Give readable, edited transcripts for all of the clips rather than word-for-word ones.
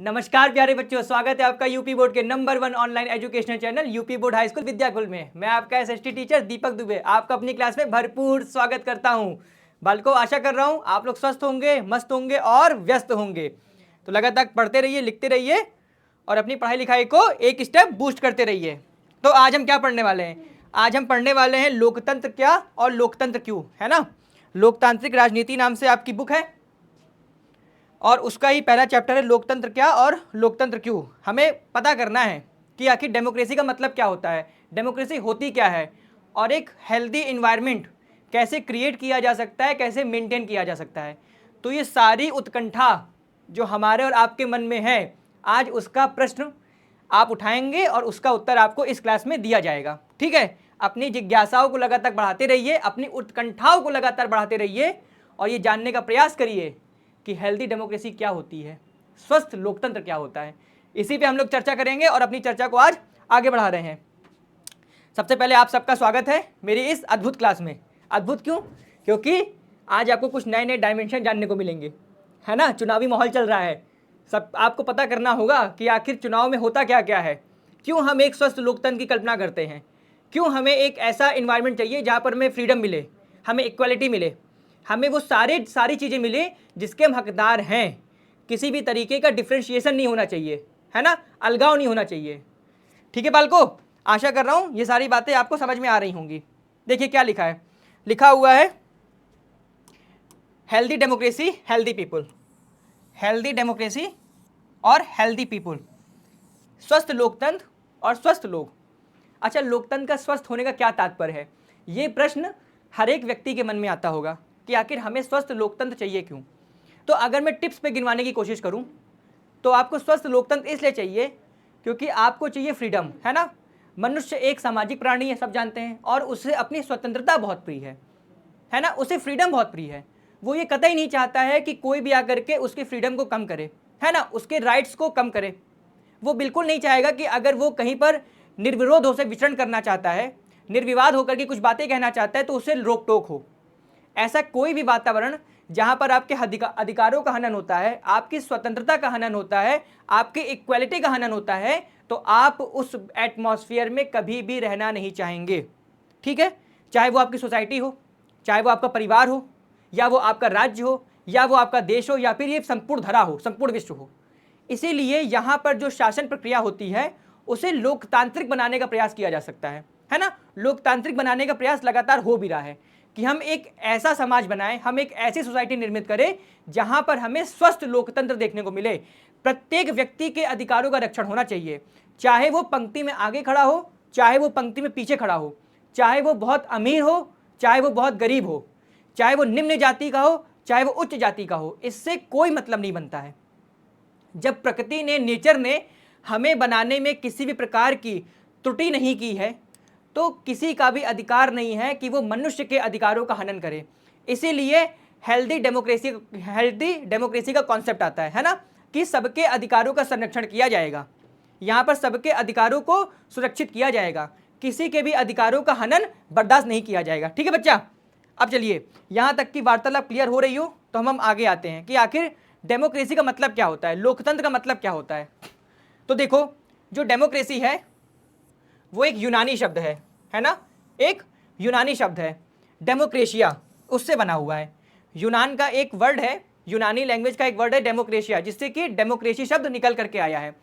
नमस्कार प्यारे बच्चों, स्वागत है आपका यूपी बोर्ड के number 1 online educational channel UP board high school Vidyakul में। मैं आपका एसएसटी टीचर दीपक दुबे आपका अपनी क्लास में भरपूर स्वागत करता हूं। बालकों, आशा कर रहा हूं आप लोग स्वस्थ होंगे, मस्त होंगे और व्यस्त होंगे। तो लगातार पढ़ते रहिए, लिखते रहिए और अपनी पढ़ाई लिखाई को एक स्टेप बूस्ट करते रहिए। तो आज हम क्या पढ़ने वाले हैं? आज हम पढ़ने वाले हैं लोकतंत्र क्या और लोकतंत्र क्यों, है ना। लोकतांत्रिक राजनीति नाम से आपकी बुक है और उसका ही पहला चैप्टर है लोकतंत्र क्या और लोकतंत्र क्यों। हमें पता करना है कि आखिर डेमोक्रेसी का मतलब क्या होता है, डेमोक्रेसी होती क्या है और एक हेल्दी इन्वायरमेंट कैसे क्रिएट किया जा सकता है, कैसे मेंटेन किया जा सकता है। तो ये सारी उत्कंठा जो हमारे और आपके मन में है, आज उसका प्रश्न आप उठाएंगे और उसका उत्तर आपको इस क्लास में दिया जाएगा। ठीक है, अपनी जिज्ञासाओं को लगातार बढ़ाते रहिए, अपनी उत्कंठाओं को लगातार बढ़ाते रहिए और ये जानने का प्रयास करिए कि हेल्दी डेमोक्रेसी क्या होती है, स्वस्थ लोकतंत्र क्या होता है। इसी पे हम लोग चर्चा करेंगे और अपनी चर्चा को आज आगे बढ़ा रहे हैं। सबसे पहले आप सबका स्वागत है मेरी इस अद्भुत क्लास में। अद्भुत क्यों? क्योंकि आज आपको कुछ नए नए डायमेंशन जानने को मिलेंगे, है ना। चुनावी माहौल चल रहा है, सब आपको पता करना होगा कि आखिर चुनाव में होता क्या क्या है, क्यों हम एक स्वस्थ लोकतंत्र की कल्पना करते हैं, क्यों हमें एक ऐसा इन्वायरमेंट चाहिए जहाँ पर हमें फ्रीडम मिले, हमें इक्वालिटी मिले, हमें वो सारी चीज़ें मिले जिसके हम हकदार हैं। किसी भी तरीके का डिफ्रेंशिएशन नहीं होना चाहिए, है ना, अलगाव नहीं होना चाहिए। ठीक है बालकों, आशा कर रहा हूँ ये सारी बातें आपको समझ में आ रही होंगी। देखिए क्या लिखा है, लिखा हुआ है healthy democracy healthy people, healthy democracy और हेल्दी पीपल, स्वस्थ लोकतंत्र और स्वस्थ लोग। अच्छा, लोकतंत्र का स्वस्थ होने का क्या तात्पर्य है, ये प्रश्न हर एक व्यक्ति के मन में आता होगा कि आखिर हमें स्वस्थ लोकतंत्र चाहिए क्यों। तो अगर मैं टिप्स पे गिनवाने की कोशिश करूं तो आपको स्वस्थ लोकतंत्र इसलिए चाहिए क्योंकि आपको चाहिए फ्रीडम, है ना। मनुष्य एक सामाजिक प्राणी है, सब जानते हैं, और उसे अपनी स्वतंत्रता बहुत प्रिय है ना, उसे फ्रीडम बहुत प्रिय है। वो ये कतई नहीं चाहता है कि कोई भी आकर के उसकी फ्रीडम को कम करे, है ना, उसके राइट्स को कम करे। वो बिल्कुल नहीं चाहेगा कि अगर वो कहीं पर निर्विरोध हो से विचरण करना चाहता है, निर्विवाद होकर के कुछ बातें कहना चाहता है तो उसे रोक टोक हो। ऐसा कोई भी वातावरण जहां पर आपके अधिकारों का हनन होता है, आपकी स्वतंत्रता का हनन होता है, आपकी इक्वालिटी का हनन होता है, तो आप उस एटमॉस्फेयर में कभी भी रहना नहीं चाहेंगे। ठीक है, चाहे वो आपकी सोसाइटी हो, चाहे वो आपका परिवार हो, या वो आपका राज्य हो, या वो आपका देश हो, या फिर ये संपूर्ण धरा हो, संपूर्ण विश्व हो। इसीलिए यहाँ पर जो शासन प्रक्रिया होती है उसे लोकतांत्रिक बनाने का प्रयास किया जा सकता है ना। लोकतांत्रिक बनाने का प्रयास लगातार हो भी रहा है कि हम एक ऐसा समाज बनाएं, हम एक ऐसी सोसाइटी निर्मित करें जहां पर हमें स्वस्थ लोकतंत्र देखने को मिले। प्रत्येक व्यक्ति के अधिकारों का रक्षण होना चाहिए, चाहे वो पंक्ति में आगे खड़ा हो, चाहे वो पंक्ति में पीछे खड़ा हो, चाहे वो बहुत अमीर हो, चाहे वो बहुत गरीब हो, चाहे वो निम्न जाति का हो, चाहे वो उच्च जाति का हो, इससे कोई मतलब नहीं बनता है। जब प्रकृति ने, नेचर ने हमें बनाने में किसी भी प्रकार की त्रुटि नहीं की है तो किसी का भी अधिकार नहीं है कि वो मनुष्य के अधिकारों का हनन करे। इसीलिए हेल्दी डेमोक्रेसी का कॉन्सेप्ट आता है ना, कि सबके अधिकारों का संरक्षण किया जाएगा, यहाँ पर सबके अधिकारों को सुरक्षित किया जाएगा, किसी के भी अधिकारों का हनन बर्दाश्त नहीं किया जाएगा। ठीक है बच्चा, अब चलिए यहाँ तक की वार्तालाप क्लियर हो रही हो तो हम आगे आते हैं कि आखिर डेमोक्रेसी का मतलब क्या होता है, लोकतंत्र का मतलब क्या होता है। तो देखो, जो डेमोक्रेसी है वो एक यूनानी शब्द है ना, एक यूनानी शब्द है, डेमोक्रेशिया उससे बना हुआ है। यूनान का एक वर्ड है, यूनानी लैंग्वेज का एक वर्ड है डेमोक्रेशिया, जिससे कि डेमोक्रेसी शब्द निकल करके आया है।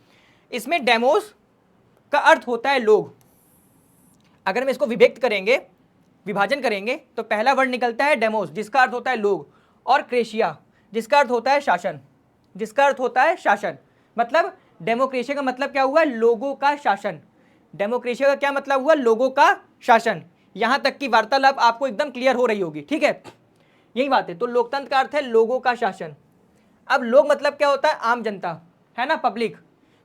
इसमें डेमोस का अर्थ होता है लोग। अगर हम इसको विभक्त करेंगे, विभाजन करेंगे, तो पहला वर्ड निकलता है डेमोस जिसका अर्थ होता है लोग, और क्रेशिया जिसका अर्थ होता है शासन, जिसका अर्थ होता है शासन। मतलब डेमोक्रेसी का मतलब क्या हुआ, लोगों का शासन। डेमोक्रेसी का क्या मतलब हुआ, लोगों का शासन। यहां तक की वार्तालाप आपको एकदम क्लियर हो रही होगी। ठीक है, यही बात है। तो लोकतंत्र का अर्थ है लोगों का शासन। अब लोग मतलब क्या होता है, आम जनता, है ना, पब्लिक,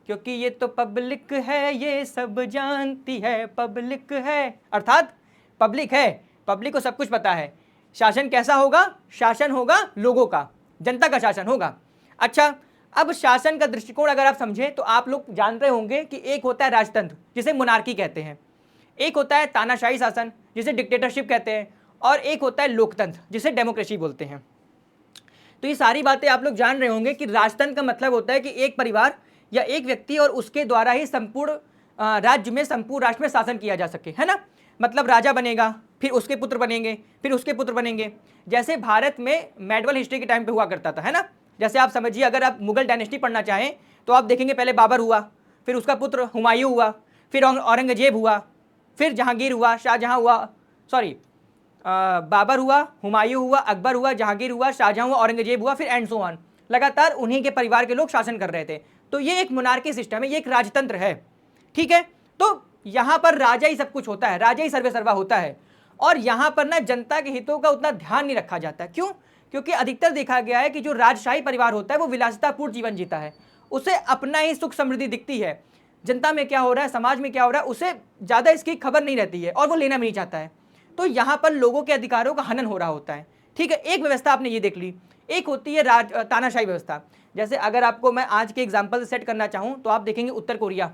क्योंकि ये तो पब्लिक है, ये सब जानती है, पब्लिक है, अर्थात पब्लिक है, पब्लिक को सब कुछ पता है। शासन कैसा होगा, शासन होगा लोगों का, जनता का शासन होगा। अच्छा, अब शासन का दृष्टिकोण अगर आप समझें तो आप लोग जान रहे होंगे कि एक होता है राजतंत्र जिसे मोनार्की कहते हैं, एक होता है तानाशाही शासन जिसे डिक्टेटरशिप कहते हैं, और एक होता है लोकतंत्र जिसे डेमोक्रेसी बोलते हैं। तो ये सारी बातें आप लोग जान रहे होंगे कि राजतंत्र का मतलब होता है कि एक परिवार या एक व्यक्ति और उसके द्वारा ही संपूर्ण राज्य में, संपूर्ण राष्ट्र में शासन किया जा सके, है ना। मतलब राजा बनेगा, फिर उसके पुत्र बनेंगे, फिर उसके पुत्र बनेंगे। जैसे भारत में मेडवल हिस्ट्री के टाइम पे हुआ करता था, है ना। जैसे आप समझिए, अगर आप मुगल डायनेस्टी पढ़ना चाहें तो आप देखेंगे पहले बाबर हुआ, फिर उसका पुत्र हुमायूं हुआ, फिर औरंगजेब हुआ, फिर जहांगीर हुआ, शाहजहां हुआ, सॉरी बाबर हुआ, हुमायूं हुआ, अकबर हुआ, जहांगीर हुआ, शाहजहां हुआ, औरंगजेब हुआ, फिर एंड सो ऑन। लगातार उन्हीं के परिवार के लोग शासन कर रहे थे। तो ये एक मोनार्की सिस्टम है, ये एक राजतंत्र है, ठीक है। तो यहाँ पर राजा ही सब कुछ होता है, राजा ही सर्वे सर्वा होता है। और यहाँ पर ना जनता के हितों का उतना ध्यान नहीं रखा जाता। क्यों? क्योंकि अधिकतर देखा गया है कि जो राजशाही परिवार होता है वो विलासितापूर्ण जीवन जीता है, उसे अपना ही सुख समृद्धि दिखती है। जनता में क्या हो रहा है, समाज में क्या हो रहा है, उसे ज़्यादा इसकी खबर नहीं रहती है और वो लेना भी नहीं चाहता है। तो यहाँ पर लोगों के अधिकारों का हनन हो रहा होता है, ठीक है। एक व्यवस्था आपने ये देख ली, एक होती है तानाशाही व्यवस्था। जैसे अगर आपको मैं आज के एग्जाम्पल सेट करना चाहूँ तो आप देखेंगे उत्तर कोरिया,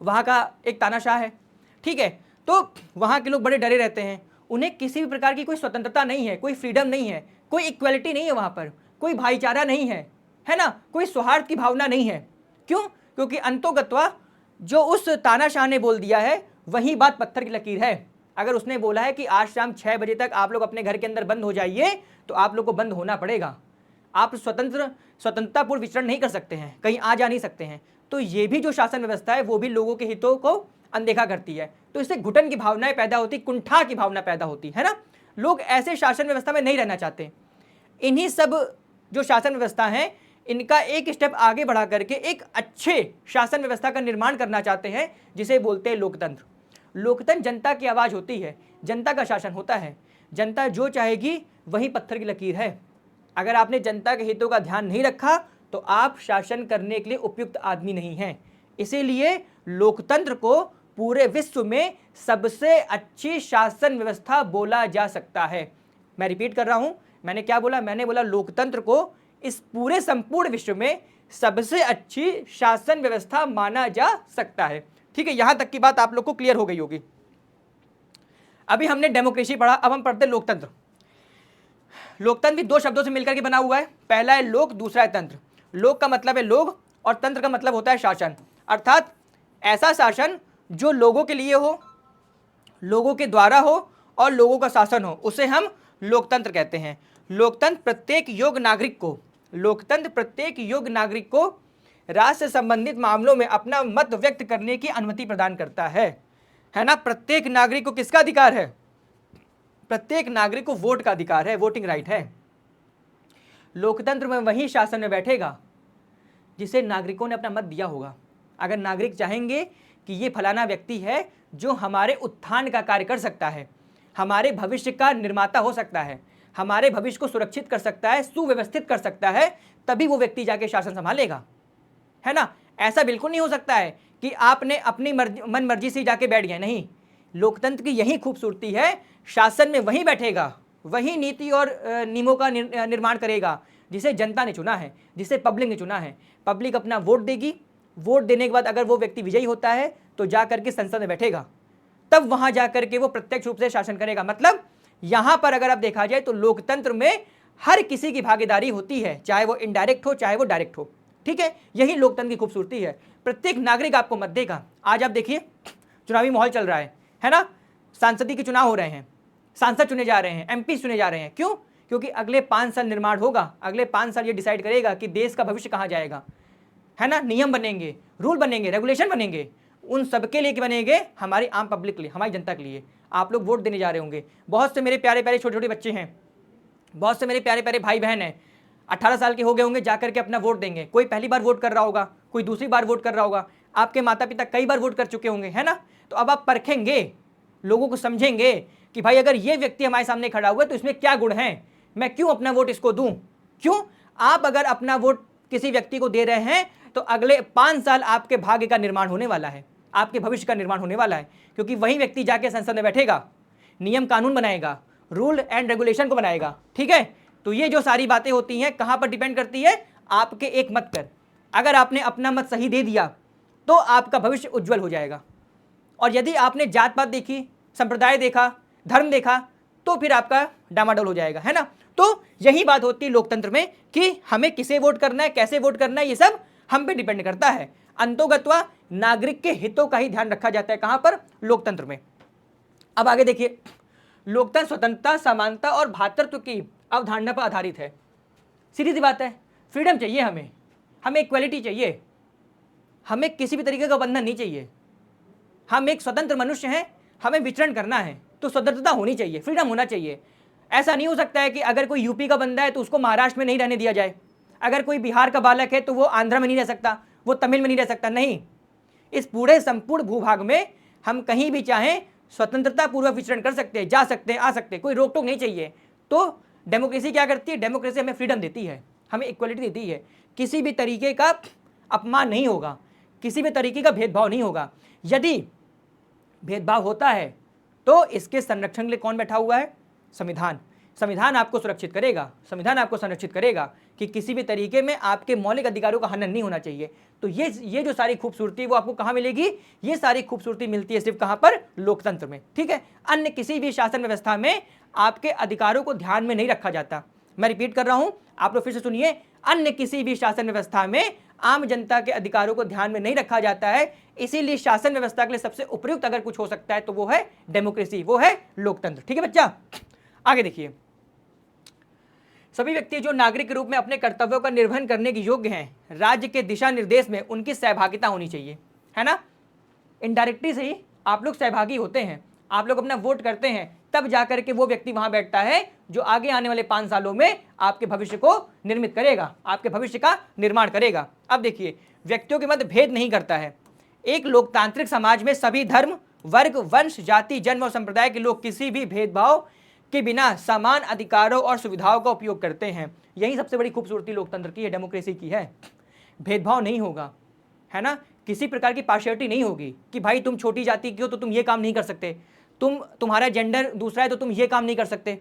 वहाँ का एक तानाशाह है, ठीक है। तो वहाँ के लोग बड़े डरे रहते हैं, उन्हें किसी भी प्रकार की कोई स्वतंत्रता नहीं है, कोई फ्रीडम नहीं है, कोई इक्वलिटी नहीं है, वहाँ पर कोई भाईचारा नहीं है ना, कोई सौहार्द की भावना नहीं है। क्यों? क्योंकि अंतोगत्वा जो उस तानाशाह ने बोल दिया है वही बात पत्थर की लकीर है। अगर उसने बोला है कि आज शाम 6 बजे तक आप लोग अपने घर के अंदर बंद हो जाइए, तो आप लोग को बंद होना पड़ेगा। आप स्वतंत्रतापूर्ण विचरण नहीं कर सकते हैं, कहीं आ जा नहीं सकते हैं। तो ये भी जो शासन व्यवस्था है वो भी लोगों के हितों को अनदेखा करती है। तो इससे घुटन की भावनाएं पैदा होती, कुंठा की भावना पैदा होती है ना। लोग ऐसे शासन व्यवस्था में नहीं रहना चाहते। इन्हीं सब जो शासन व्यवस्था है इनका एक स्टेप आगे बढ़ा करके एक अच्छे शासन व्यवस्था का निर्माण करना चाहते हैं, जिसे बोलते हैं लोकतंत्र। लोकतंत्र जनता की आवाज़ होती है, जनता का शासन होता है, जनता जो चाहेगी वही पत्थर की लकीर है। अगर आपने जनता के हितों का ध्यान नहीं रखा तो आप शासन करने के लिए उपयुक्त आदमी नहीं हैं। इसीलिए लोकतंत्र को पूरे विश्व में सबसे अच्छी शासन व्यवस्था बोला जा सकता है। मैं रिपीट कर रहा हूं, मैंने क्या बोला? मैंने बोला लोकतंत्र को इस पूरे संपूर्ण विश्व में सबसे अच्छी शासन व्यवस्था माना जा सकता है, ठीक है। यहां तक की बात आप लोग को क्लियर हो गई होगी। अभी हमने डेमोक्रेसी पढ़ा, अब हम पढ़ते हैं लोकतंत्र। लोकतंत्र भी दो शब्दों से मिलकर के बना हुआ है, पहला है लोक, दूसरा है तंत्र। लोक का मतलब है लोग और तंत्र का मतलब होता है शासन, अर्थात ऐसा शासन जो लोगों के लिए हो, लोगों के द्वारा हो और लोगों का शासन हो, उसे हम लोकतंत्र कहते हैं। लोकतंत्र प्रत्येक योग्य नागरिक को राष्ट्र से संबंधित मामलों में अपना मत व्यक्त करने की अनुमति प्रदान करता है ना। प्रत्येक नागरिक को किसका अधिकार है? प्रत्येक नागरिक को वोट का अधिकार है, वोटिंग राइट है। लोकतंत्र में वही शासन में बैठेगा जिसे नागरिकों ने अपना मत दिया होगा। अगर नागरिक चाहेंगे कि ये फलाना व्यक्ति है जो हमारे उत्थान का कार्य कर सकता है, हमारे भविष्य का निर्माता हो सकता है, हमारे भविष्य को सुरक्षित कर सकता है, सुव्यवस्थित कर सकता है, तभी वो व्यक्ति जाके शासन संभालेगा, है ना। ऐसा बिल्कुल नहीं हो सकता है कि आपने अपनी मन मर्जी से जाके बैठ गए, नहीं। लोकतंत्र की यही खूबसूरती है, शासन में वही बैठेगा, वही नीति और नियमों का निर्माण करेगा जिसे जनता ने चुना है, जिसे पब्लिक ने चुना है। पब्लिक अपना वोट देगी, वोट देने के बाद अगर वो व्यक्ति विजयी होता है तो जा करके संसद में बैठेगा, तब वहां जाकर के वो प्रत्यक्ष रूप से शासन करेगा। मतलब यहां पर अगर आप देखा जाए तो लोकतंत्र में हर किसी की भागीदारी होती है, चाहे वो इनडायरेक्ट हो चाहे वो डायरेक्ट हो, ठीक है। यही लोकतंत्र की खूबसूरती है। प्रत्येक नागरिक आपको मत देगा। आज आप देखिए चुनावी माहौल चल रहा है ना। सांसदीय के चुनाव हो रहे हैं, सांसद चुने जा रहे हैं, एमपी चुने जा रहे हैं। क्यों? क्योंकि अगले 5 साल निर्माण होगा, अगले 5 साल ये डिसाइड करेगा कि देश का भविष्य कहाँ जाएगा, है ना। नियम बनेंगे, रूल बनेंगे, रेगुलेशन बनेंगे, उन सबके लिए बनेंगे, हमारी आम पब्लिक के लिए, हमारी जनता के लिए। आप लोग वोट देने जा रहे होंगे। बहुत से मेरे प्यारे प्यारे छोटे छोटे बच्चे हैं, बहुत से मेरे प्यारे प्यारे भाई बहन हैं, 18 साल के हो गए होंगे, जाकर के अपना वोट देंगे। कोई पहली बार वोट कर रहा होगा, कोई दूसरी बार वोट कर रहा होगा, आपके माता पिता कई बार वोट कर चुके होंगे, है ना। तो अब आप परखेंगे, लोगों को समझेंगे कि भाई अगर ये व्यक्ति हमारे सामने खड़ा हुआ है तो इसमें क्या गुण है, मैं क्यों अपना वोट इसको दूं। क्यों? आप अगर अपना वोट किसी व्यक्ति को दे रहे हैं तो अगले 5 साल आपके भाग्य का निर्माण होने वाला है, आपके भविष्य का निर्माण होने वाला है। क्योंकि वही व्यक्ति जाके संसद में बैठेगा, नियम कानून बनाएगा, रूल एंड रेगुलेशन को बनाएगा, ठीक है। तो ये जो सारी बातें होती हैं कहां पर डिपेंड करती है? आपके एक मत पर। अगर आपने अपना मत सही दे दिया तो आपका भविष्य उज्जवल हो जाएगा। और यदि आपने जात पात देखी, संप्रदाय देखा, धर्म देखा, तो फिर आपका डामाडोल हो जाएगा, है ना। तो यही बात होती है लोकतंत्र में कि हमें किसे वोट करना है, कैसे वोट करना है, ये सब हम पे डिपेंड करता है। अंतोगत्वा नागरिक के हितों का ही ध्यान रखा जाता है, कहां पर, लोकतंत्र में। अब आगे देखिए, लोकतंत्र स्वतंत्रता, समानता और भ्रातृत्व की अवधारणा पर आधारित है। सीधी सी बात है, फ्रीडम चाहिए हमें इक्वलिटी चाहिए, हमें किसी भी तरीके का बंधन नहीं चाहिए। हम एक स्वतंत्र मनुष्य हैं, हमें विचरण करना है तो स्वतंत्रता होनी चाहिए, फ्रीडम होना चाहिए। ऐसा नहीं हो सकता है कि अगर कोई यूपी का बंदा है तो उसको महाराष्ट्र में नहीं रहने दिया जाए, अगर कोई बिहार का बालक है तो वो आंध्र में नहीं रह सकता, वो तमिल में नहीं रह सकता। नहीं, इस पूरे संपूर्ण भूभाग में हम कहीं भी चाहें स्वतंत्रता पूर्वक विचरण कर सकते हैं, जा सकते हैं, आ सकते हैं, कोई रोक टोक नहीं चाहिए। तो डेमोक्रेसी क्या करती है, डेमोक्रेसी हमें फ्रीडम देती है, हमें इक्वलिटी देती है, किसी भी तरीके का अपमान नहीं होगा, किसी भी तरीके का भेदभाव नहीं होगा। यदि भेदभाव होता है तो इसके संरक्षण के लिए कौन बैठा हुआ है, संविधान। संविधान आपको सुरक्षित करेगा, संविधान आपको संरक्षित करेगा कि किसी भी तरीके में आपके मौलिक अधिकारों का हनन नहीं होना चाहिए। तो ये जो सारी खूबसूरती है वो आपको कहाँ मिलेगी, ये सारी खूबसूरती मिलती है सिर्फ कहाँ पर, लोकतंत्र में, ठीक है। अन्य किसी भी शासन व्यवस्था में आपके अधिकारों को ध्यान में नहीं रखा जाता। मैं रिपीट कर रहा हूं, आप लोग फिर से सुनिए, अन्य किसी भी शासन व्यवस्था में आम जनता के अधिकारों को ध्यान में नहीं रखा जाता है। इसीलिए शासन व्यवस्था के लिए सबसे उपयुक्त अगर कुछ हो सकता है तो वो है डेमोक्रेसी, वो है लोकतंत्र, ठीक है बच्चा। आगे देखिए, सभी व्यक्ति जो नागरिक के रूप में अपने कर्तव्यों का निर्वहन करने के योग्य हैं, राज्य के दिशा निर्देश में उनकी सहभागिता होनी चाहिए, है ना। इनडायरेक्टली से ही आप लोग सहभागी होते हैं, आप लोग अपना वोट करते हैं, तब जाकर के वो व्यक्ति वहां बैठता है जो आगे आने वाले 5 सालों में आपके भविष्य को निर्मित करेगा, आपके भविष्य का निर्माण करेगा। अब देखिए, व्यक्तियों के मध्य भेद नहीं करता है। एक लोकतांत्रिक समाज में सभी धर्म, वर्ग, वंश, जाति, जन्म और संप्रदाय के लोग किसी भी भेदभाव के बिना समान अधिकारों और सुविधाओं का उपयोग करते हैं। यही सबसे बड़ी खूबसूरती लोकतंत्र की है, डेमोक्रेसी की है। भेदभाव नहीं होगा, है ना, किसी प्रकार की पार्शियलिटी नहीं होगी कि भाई तुम छोटी जाति की हो तो तुम ये काम नहीं कर सकते, तुम्हारा जेंडर दूसरा है तो तुम ये काम नहीं कर सकते,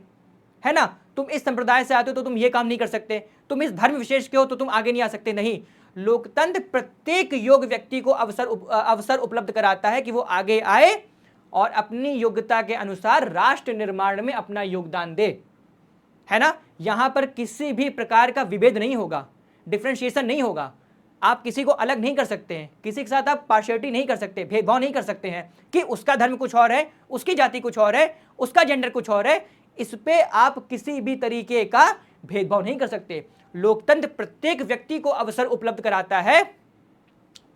है ना, तुम इस संप्रदाय से आते हो तो तुम ये काम नहीं कर सकते, तुम इस धर्म विशेष के हो तो तुम आगे नहीं आ सकते। नहीं, लोकतंत्र प्रत्येक योग्य व्यक्ति को अवसर उपलब्ध कराता है कि वो आगे आए और अपनी योग्यता के अनुसार राष्ट्र निर्माण में अपना योगदान दे, है ना। यहां पर किसी भी प्रकार का विभेद नहीं होगा, डिफरेंशिएशन नहीं होगा, आप किसी को अलग नहीं कर सकते हैं, किसी के साथ आप पार्शियलिटी नहीं कर सकते, भेदभाव नहीं कर सकते हैं कि उसका धर्म कुछ और है, उसकी जाति कुछ और है, उसका जेंडर कुछ और है, इस पे आप किसी भी तरीके का भेदभाव नहीं कर सकते। लोकतंत्र प्रत्येक व्यक्ति को अवसर उपलब्ध कराता है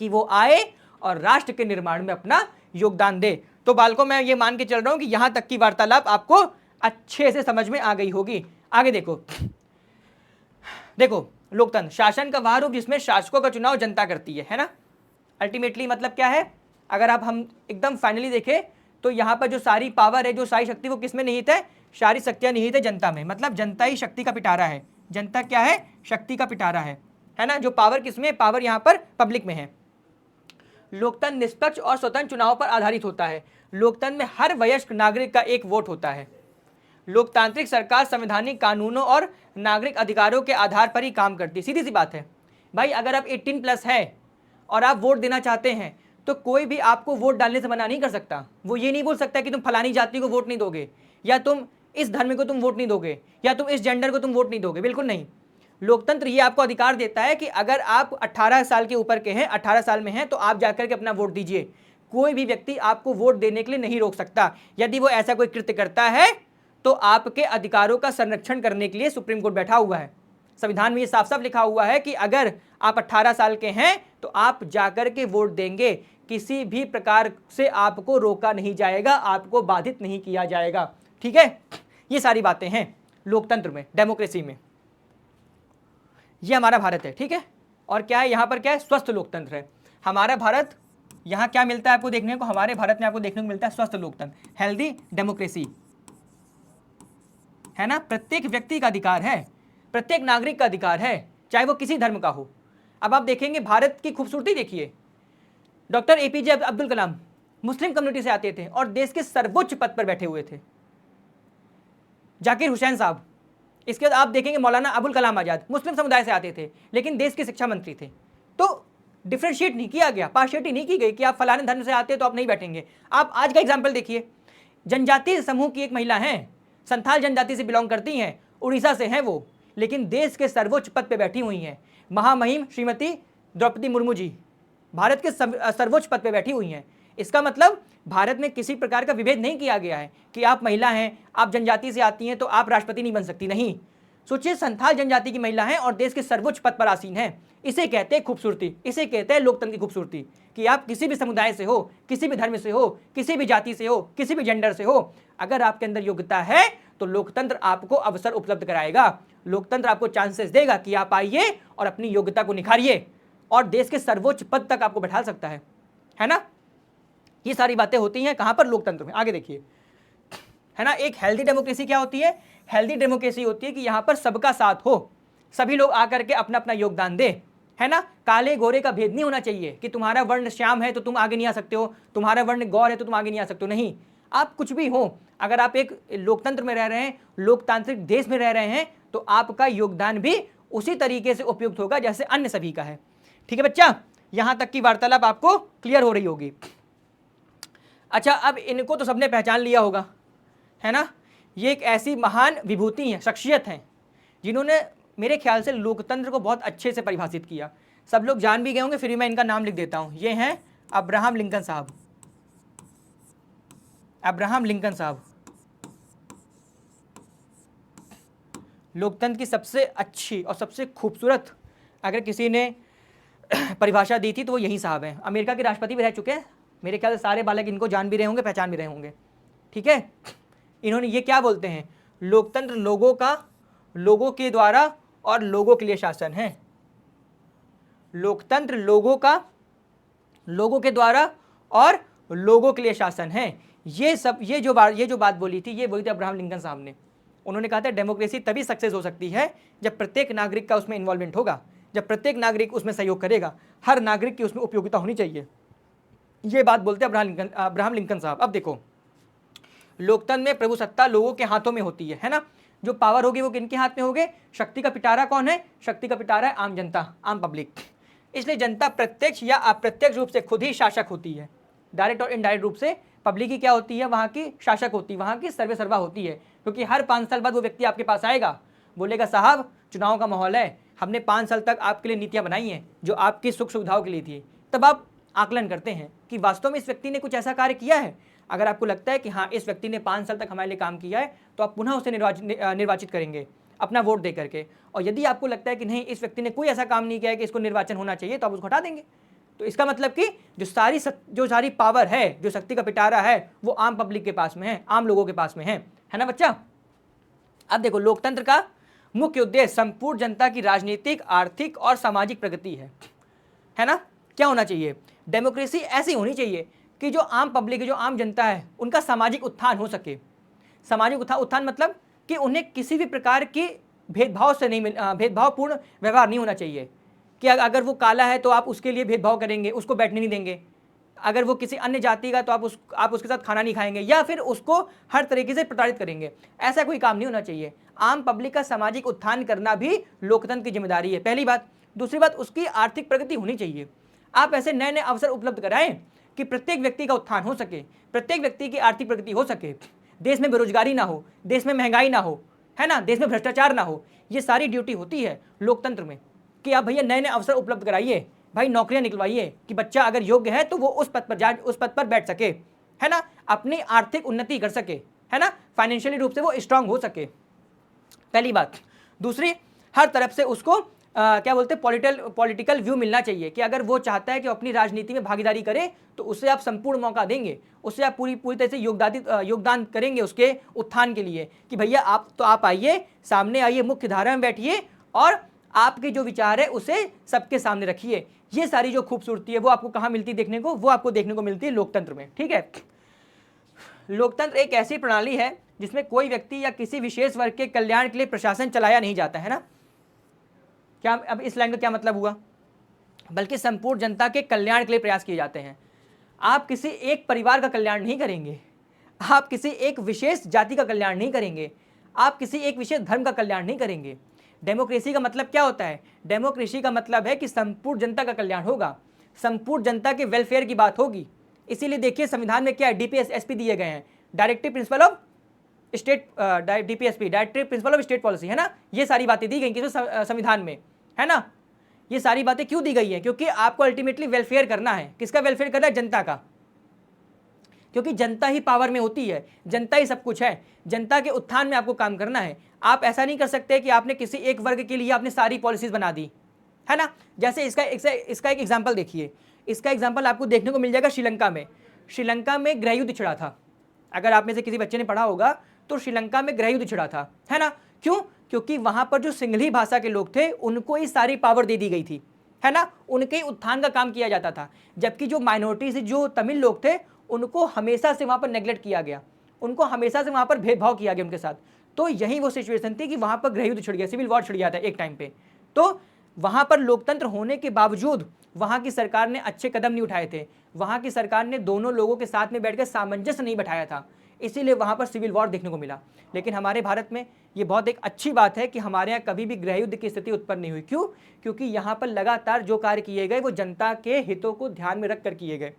कि वो आए और राष्ट्र के निर्माण में अपना योगदान दे। तो बालकों, मैं ये मान के चल रहा हूं कि यहां तक की वार्तालाप आपको अच्छे से समझ में आ गई होगी। आगे देखो, लोकतंत्र शासन का वह रूप जिसमें शासकों का चुनाव जनता करती है ना। अल्टीमेटली मतलब क्या है, अगर हम एकदम फाइनली देखें तो यहाँ पर जो सारी पावर है, जो सारी शक्ति, वो किस में निहित है, सारी शक्तियाँ निहित है जनता में। मतलब जनता ही शक्ति का पिटारा है, जनता क्या है, शक्ति का पिटारा है ना। जो पावर किसमें, पावर यहाँ पर पब्लिक में है। लोकतंत्र निष्पक्ष और स्वतंत्र चुनाव पर आधारित होता है। लोकतंत्र में हर वयस्क नागरिक का एक वोट होता है। लोकतांत्रिक सरकार संवैधानिक कानूनों और नागरिक अधिकारों के आधार पर ही काम करती है। सीधी सी बात है भाई, अगर आप 18+ है और आप वोट देना चाहते हैं तो कोई भी आपको वोट डालने से मना नहीं कर सकता। वो ये नहीं बोल सकता कि तुम फलानी जाति को वोट नहीं दोगे, या तुम इस धर्म को तुम वोट नहीं दोगे, या तुम इस जेंडर को तुम वोट नहीं दोगे, बिल्कुल नहीं। लोकतंत्र ये आपको अधिकार देता है कि अगर आप 18 साल के ऊपर के हैं, 18 साल में हैं, तो आप जाकर के अपना वोट दीजिए। कोई भी व्यक्ति आपको वोट देने के लिए नहीं रोक सकता। यदि वो ऐसा कोई कृत्य करता है तो आपके अधिकारों का संरक्षण करने के लिए सुप्रीम कोर्ट बैठा हुआ है। संविधान में ये साफ साफ लिखा हुआ है कि अगर आप 18 साल के हैं तो आप जाकर के वोट देंगे, किसी भी प्रकार से आपको रोका नहीं जाएगा, आपको बाधित नहीं किया जाएगा। ठीक है, ये सारी बातें हैं लोकतंत्र में, डेमोक्रेसी में। ये हमारा भारत है, ठीक है। और क्या है यहाँ पर, क्या है, स्वस्थ लोकतंत्र है हमारा भारत। यहाँ क्या मिलता है आपको देखने को, हमारे भारत में आपको देखने को मिलता है स्वस्थ लोकतंत्र, हेल्दी डेमोक्रेसी, है ना। प्रत्येक व्यक्ति का अधिकार है, प्रत्येक नागरिक का अधिकार है, चाहे वो किसी धर्म का हो। अब आप देखेंगे भारत की खूबसूरती देखिए, doctor APJ Abdul Kalam Muslim community से आते थे और देश के सर्वोच्च पद पर बैठे हुए थे। जाकिर हुसैन साहब, इसके बाद आप देखेंगे मौलाना अबुल कलाम आज़ाद मुस्लिम समुदाय से आते थे लेकिन देश के शिक्षा मंत्री थे। तो डिफ्रेंशिएट नहीं किया गया, पार्शियलिटी नहीं की गई कि आप फलाने धर्म से आते हैं तो आप नहीं बैठेंगे। आप आज का एग्जाम्पल देखिए, जनजातीय समूह की एक महिला हैं, संथाल जनजाति से बिलोंग करती हैं, उड़ीसा से हैं वो, लेकिन देश के सर्वोच्च पद पे बैठी हुई हैं। महामहिम श्रीमती द्रौपदी मुर्मू जी भारत के सर्वोच्च पद पे बैठी हुई हैं। इसका मतलब भारत में किसी प्रकार का विभेद नहीं किया गया है कि आप महिला हैं, आप जनजाति से आती हैं तो आप राष्ट्रपति नहीं बन सकती, नहीं। सोचिए, संथाल जनजाति की महिला हैं और देश के सर्वोच्च पद पर आसीन हैं। इसे कहते हैं खूबसूरती, इसे कहते हैं लोकतंत्र की खूबसूरती, कि आप किसी भी समुदाय से हो, किसी भी धर्म से हो, किसी भी जाति से हो, किसी भी जेंडर से हो, अगर आपके अंदर योग्यता है तो लोकतंत्र आपको अवसर उपलब्ध कराएगा। लोकतंत्र आपको चांसेस देगा कि आप आइए और अपनी योग्यता को निखारिए और देश के सर्वोच्च पद तक आपको बैठा सकता है ना। ये सारी बातें होती हैं कहां पर? लोकतंत्र में। आगे देखिए, है ना। एक हेल्दी डेमोक्रेसी क्या होती है? हेल्दी डेमोक्रेसी होती है कि यहां पर सबका साथ हो, सभी लोग आकर के अपना अपना योगदान दे, है ना। काले गोरे का भेद नहीं होना चाहिए कि तुम्हारा वर्ण श्याम है तो तुम आगे नहीं आ सकते हो, तुम्हारा वर्ण गौर है तो तुम आगे नहीं आ सकते हो, नहीं। आप कुछ भी हो, अगर आप एक लोकतंत्र में रह रहे हैं, लोकतांत्रिक देश में रह रहे हैं, तो आपका योगदान भी उसी तरीके से उपयुक्त होगा जैसे अन्य सभी का है। ठीक है बच्चा, यहां तक की वार्तालाप आपको क्लियर हो रही होगी। अच्छा, अब इनको तो सबने पहचान लिया होगा, है ना। ये एक ऐसी महान विभूति है, शख्सियत हैं, जिन्होंने मेरे ख्याल से लोकतंत्र को बहुत अच्छे से परिभाषित किया। सब लोग जान भी गए होंगे, फिर भी मैं इनका नाम लिख देता हूं। ये हैं अब्राहम लिंकन साहब। अब्राहम लिंकन साहब लोकतंत्र की सबसे अच्छी और सबसे खूबसूरत अगर किसी ने परिभाषा दी थी तो वो यही साहब हैं। अमेरिका के राष्ट्रपति भी रह चुके हैं, मेरे ख्याल से सारे बालक इनको जान भी रहे होंगे, पहचान भी रहे होंगे। ठीक है, इन्होंने ये क्या बोलते हैं? लोकतंत्र लोगों का, लोगों के द्वारा और लोगों के लिए शासन है। लोकतंत्र लोगों का, लोगों के द्वारा और लोगों के लिए शासन है। ये जो बात बोली थी, ये बोली थी अब्राहम लिंकन साहब ने। उन्होंने कहा था डेमोक्रेसी तभी सक्सेस हो सकती है जब प्रत्येक नागरिक का उसमें इन्वॉल्वमेंट होगा, जब प्रत्येक नागरिक उसमें सहयोग करेगा, हर नागरिक की उसमें उपयोगिता होनी चाहिए। ये बात बोलते हैं अब्राहम लिंकन साहब। अब देखो, लोकतंत्र में प्रभुसत्ता लोगों के हाथों में होती है ना। जो पावर होगी वो किनके हाथ में होगी? शक्ति का पिटारा कौन है? शक्ति का पिटारा है आम जनता, आम पब्लिक। इसलिए जनता प्रत्यक्ष या अप्रत्यक्ष रूप से खुद ही शासक होती है। डायरेक्ट और इनडायरेक्ट रूप से पब्लिक ही क्या होती है? वहाँ की शासक होती है, वहाँ की सर्वेसर्वा होती है। क्योंकि हर 5 साल बाद वो व्यक्ति आपके पास आएगा, बोलेगा साहब चुनाव का माहौल है, हमने 5 साल तक आपके लिए नीतियाँ बनाई हैं जो आपकी सुख सुविधाओं के लिए थी। तब आप आकलन करते हैं कि वास्तव में इस व्यक्ति ने कुछ ऐसा कार्य किया है। अगर आपको लगता है कि हाँ, इस व्यक्ति ने 5 साल तक हमारे लिए काम किया है, तो आप पुनः उसे निर्वाचित करेंगे अपना वोट दे करके। और यदि आपको लगता है कि नहीं, इस व्यक्ति ने कोई ऐसा काम नहीं किया है कि इसको निर्वाचन होना चाहिए, तो आप उसको हटा देंगे। तो इसका मतलब कि जो सारी पावर है, जो शक्ति का पिटारा है, वो आम पब्लिक के पास में है, आम लोगों के पास में है ना बच्चा। अब देखो, लोकतंत्र का मुख्य उद्देश्य संपूर्ण जनता की राजनीतिक, आर्थिक और सामाजिक प्रगति है ना। क्या होना चाहिए? डेमोक्रेसी ऐसी होनी चाहिए कि जो आम पब्लिक है, जो आम जनता है, उनका सामाजिक उत्थान हो सके। सामाजिक उत्थान मतलब कि उन्हें किसी भी प्रकार की भेदभावपूर्ण व्यवहार नहीं होना चाहिए कि अगर वो काला है तो आप उसके लिए भेदभाव करेंगे, उसको बैठने नहीं देंगे। अगर वो किसी अन्य जाति का तो आप उसके साथ खाना नहीं खाएंगे या फिर उसको हर तरीके से प्रताड़ित करेंगे। ऐसा कोई काम नहीं होना चाहिए। आम पब्लिक का सामाजिक उत्थान करना भी लोकतंत्र की जिम्मेदारी है, पहली बात। दूसरी बात, उसकी आर्थिक प्रगति होनी चाहिए। आप ऐसे नए नए अवसर उपलब्ध कराएं कि प्रत्येक व्यक्ति का उत्थान हो सके, प्रत्येक व्यक्ति की आर्थिक प्रगति हो सके, देश में बेरोजगारी ना हो, देश में महंगाई ना हो, है ना, देश में भ्रष्टाचार ना हो। ये सारी ड्यूटी होती है लोकतंत्र में कि आप भैया नए नए अवसर उपलब्ध कराइए, भाई नौकरियां निकलवाइए कि बच्चा अगर योग्य है तो वो उस पद पर बैठ सके, है ना, अपनी आर्थिक उन्नति कर सके, है ना, फाइनेंशियली रूप से वो स्ट्रांग हो सके, पहली बात। दूसरी, हर तरफ से उसको क्या बोलते हैं, पॉलिटिकल व्यू मिलना चाहिए कि अगर वो चाहता है कि अपनी राजनीति में भागीदारी करे तो उसे आप संपूर्ण मौका देंगे, उससे आप पूरी तरह से योगदान करेंगे उसके उत्थान के लिए कि भैया आप आइए, सामने आइए, मुख्य धारा में बैठिए और आपके जो विचार है उसे सबके सामने रखिए। ये सारी जो खूबसूरती है वो आपको कहाँ मिलती है देखने को? वो आपको देखने को मिलती है लोकतंत्र में। ठीक है, लोकतंत्र एक ऐसी प्रणाली है जिसमें कोई व्यक्ति या किसी विशेष वर्ग के कल्याण के लिए प्रशासन चलाया नहीं जाता है ना। क्या अब इस लाइन का क्या मतलब हुआ? बल्कि संपूर्ण जनता के कल्याण के लिए प्रयास किए जाते हैं। आप किसी एक परिवार का कल्याण नहीं करेंगे, आप किसी एक विशेष जाति का कल्याण नहीं करेंगे, आप किसी एक विशेष धर्म का कल्याण नहीं करेंगे। डेमोक्रेसी का मतलब क्या होता है? डेमोक्रेसी का मतलब है कि संपूर्ण जनता का कल्याण होगा, संपूर्ण जनता के वेलफेयर की बात होगी। इसीलिए देखिए संविधान में क्या है, DPS SP दिए गए हैं, directive principle of state DPSP, directive principle of state policy, है ना। ये सारी बातें दी गई किस संविधान में, है ना। ये सारी बातें क्यों दी गई है, क्योंकि आपको अल्टीमेटली वेलफेयर करना है। किसका वेलफेयर करना है, जनता का, क्योंकि जनता ही पावर में होती है, जनता ही सब कुछ है, जनता के उत्थान में आपको काम करना है। आप ऐसा नहीं कर सकते कि आपने किसी एक वर्ग के लिए आपने सारी पॉलिसीज बना दी, है ना। जैसे इसका एक एग्जाम्पल देखिए, इसका एग्जाम्पल आपको देखने को मिल जाएगा श्रीलंका में। श्रीलंका में गृह युद्ध छिड़ा था, अगर आप में से किसी बच्चे ने पढ़ा होगा तो श्रीलंका में गृह युद्ध छिड़ा था, है ना। क्यों, क्योंकि वहां पर जो सिंहली भाषा के लोग थे उनको ही सारी पावर दे दी गई थी, है ना, उनके उत्थान का काम किया जाता था। जबकि जो माइनॉरिटी से जो तमिल लोग थे उनको हमेशा से वहां पर नेग्लेक्ट किया गया, उनको हमेशा से वहां पर भेदभाव किया गया उनके साथ। तो यही वो सिचुएशन थी कि वहां पर गृह युद्ध छिड़ गया, सिविल वॉर छिड़ गया था एक टाइम पे। तो वहां पर लोकतंत्र होने के बावजूद वहां की सरकार ने अच्छे कदम नहीं उठाए थे, वहां की सरकार ने दोनों लोगों के साथ में बैठकर सामंजस्य नहीं बैठाया था, इसीलिए वहां पर सिविल वॉर देखने को मिला। लेकिन हमारे भारत में ये बहुत एक अच्छी बात है कि हमारे यहाँ कभी भी गृह युद्ध की स्थिति उत्पन्न नहीं हुई। क्यों, क्योंकि यहाँ पर लगातार जो कार्य किए गए वो जनता के हितों को ध्यान में रख कर किए गए।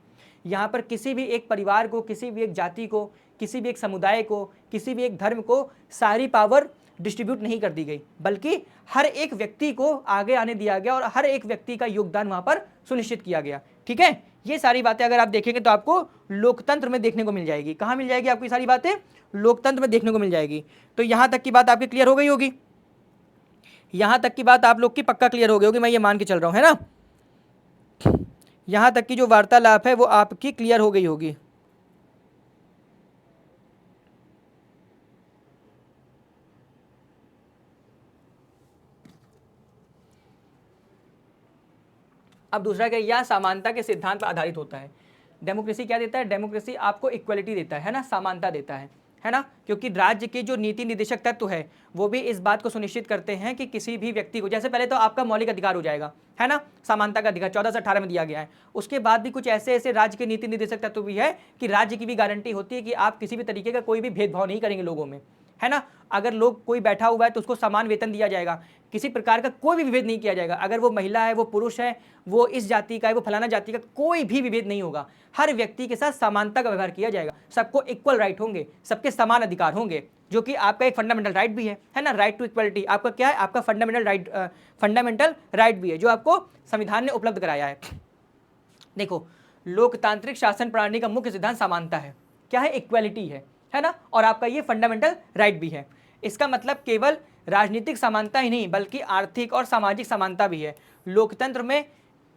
यहाँ पर किसी भी एक परिवार को, किसी भी एक जाति को, किसी भी एक समुदाय को, किसी भी एक धर्म को सारी पावर डिस्ट्रीब्यूट नहीं कर दी गई, बल्कि हर एक व्यक्ति को आगे आने दिया गया और हर एक व्यक्ति का योगदान वहां पर सुनिश्चित किया गया। ठीक है, ये सारी बातें अगर आप देखेंगे तो आपको लोकतंत्र में देखने को मिल जाएगी। कहाँ मिल जाएगी आपको ये सारी बातें, लोकतंत्र में देखने को मिल जाएगी। तो यहां तक की बात आपकी क्लियर हो गई होगी, यहां तक की बात आप लोग की पक्का क्लियर हो गई होगी, मैं ये मान के चल रहा हूं, है ना। यहां तक की जो वार्तालाप है वो आपकी क्लियर हो गई होगी। अब दूसरा क्या, यह समानता के सिद्धांत पर आधारित होता है। डेमोक्रेसी क्या देता है, डेमोक्रेसी आपको इक्वलिटी देता है ना, समानता देता है ना। क्योंकि राज्य के जो नीति निर्देशक तत्व है वो भी इस बात को सुनिश्चित करते हैं कि किसी भी व्यक्ति को, जैसे पहले तो आपका मौलिक अधिकार हो जाएगा, है ना, समानता का अधिकार 14 से 18 में दिया गया है। उसके बाद भी कुछ ऐसे ऐसे राज्य के नीति निर्देशक तत्व भी है कि राज्य की भी गारंटी होती है कि आप किसी भी तरीके का कोई भी भेदभाव नहीं करेंगे लोगों में, है ना। अगर लोग कोई बैठा हुआ है तो उसको समान वेतन दिया जाएगा, किसी प्रकार का कोई भी विभेद नहीं किया जाएगा। अगर वो महिला है, वो पुरुष है, वो इस जाति का है, वो फलाना जाति का, कोई भी विभेद नहीं होगा। हर व्यक्ति के साथ समानता का व्यवहार किया जाएगा, सबको इक्वल राइट होंगे, सबके समान अधिकार होंगे, जो कि आपका एक फंडामेंटल राइट भी है ना। राइट टू इक्वलिटी आपका क्या है, आपका फंडामेंटल राइट भी है, जो आपको संविधान ने उपलब्ध कराया है। देखो, लोकतांत्रिक शासन प्रणाली का मुख्य सिद्धांत समानता है, क्या है, इक्वलिटी है ना, और आपका ये फंडामेंटल राइट भी है। इसका मतलब केवल राजनीतिक समानता ही नहीं बल्कि आर्थिक और सामाजिक समानता भी है। लोकतंत्र में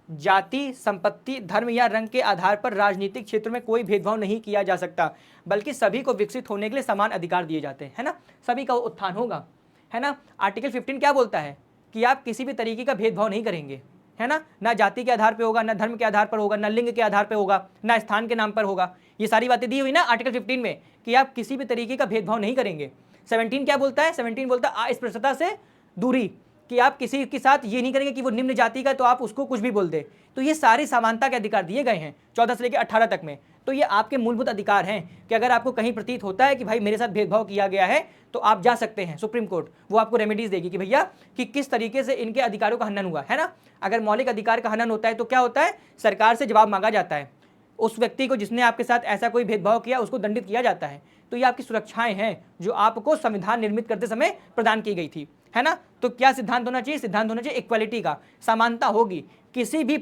जाति, संपत्ति, धर्म या रंग के आधार पर राजनीतिक क्षेत्र में कोई भेदभाव नहीं किया जा सकता, बल्कि सभी को विकसित होने के लिए समान अधिकार दिए जाते हैं, है ना, सभी का उत्थान होगा, है ना। आर्टिकल 15 क्या बोलता है कि आप किसी भी तरीके का भेदभाव नहीं करेंगे, है ना जाति के आधार पर होगा, ना धर्म के आधार पर होगा, ना लिंग के आधार पर होगा, ना स्थान के नाम पर होगा। ये सारी बातें दी हुई ना आर्टिकल 15 में कि आप किसी भी तरीके का भेदभाव नहीं करेंगे। 17 क्या बोलता है, 17 बोलता है अस्पृश्यता से दूरी, कि आप किसी के साथ ये नहीं करेंगे कि वो निम्न जाति का तो आप उसको कुछ भी बोल दे। तो ये सारी समानता के अधिकार दिए गए हैं 14 से लेकर 18 तक में। तो ये आपके मूलभूत अधिकार हैं कि अगर आपको कहीं प्रतीत होता है कि भाई मेरे साथ भेदभाव किया गया है तो आप जा सकते हैं सुप्रीम कोर्ट, वो आपको रेमेडीज देगी कि भैया कि किस तरीके से इनके अधिकारों का हनन हुआ, है ना। अगर मौलिक अधिकार का हनन होता है तो क्या होता है, सरकार से जवाब मांगा जाता है, उस व्यक्ति को जिसने आपके साथ ऐसा कोई भेदभाव किया उसको दंडित किया जाता है। तो ये आपकी सुरक्षाएं हैं जो आपको संविधान निर्मित करते समय प्रदान की गई थी, है ना। तो क्या सिद्धांत होना चाहिए, सिद्धांत होना चाहिए इक्वालिटी का, समानता होगी, किसी भी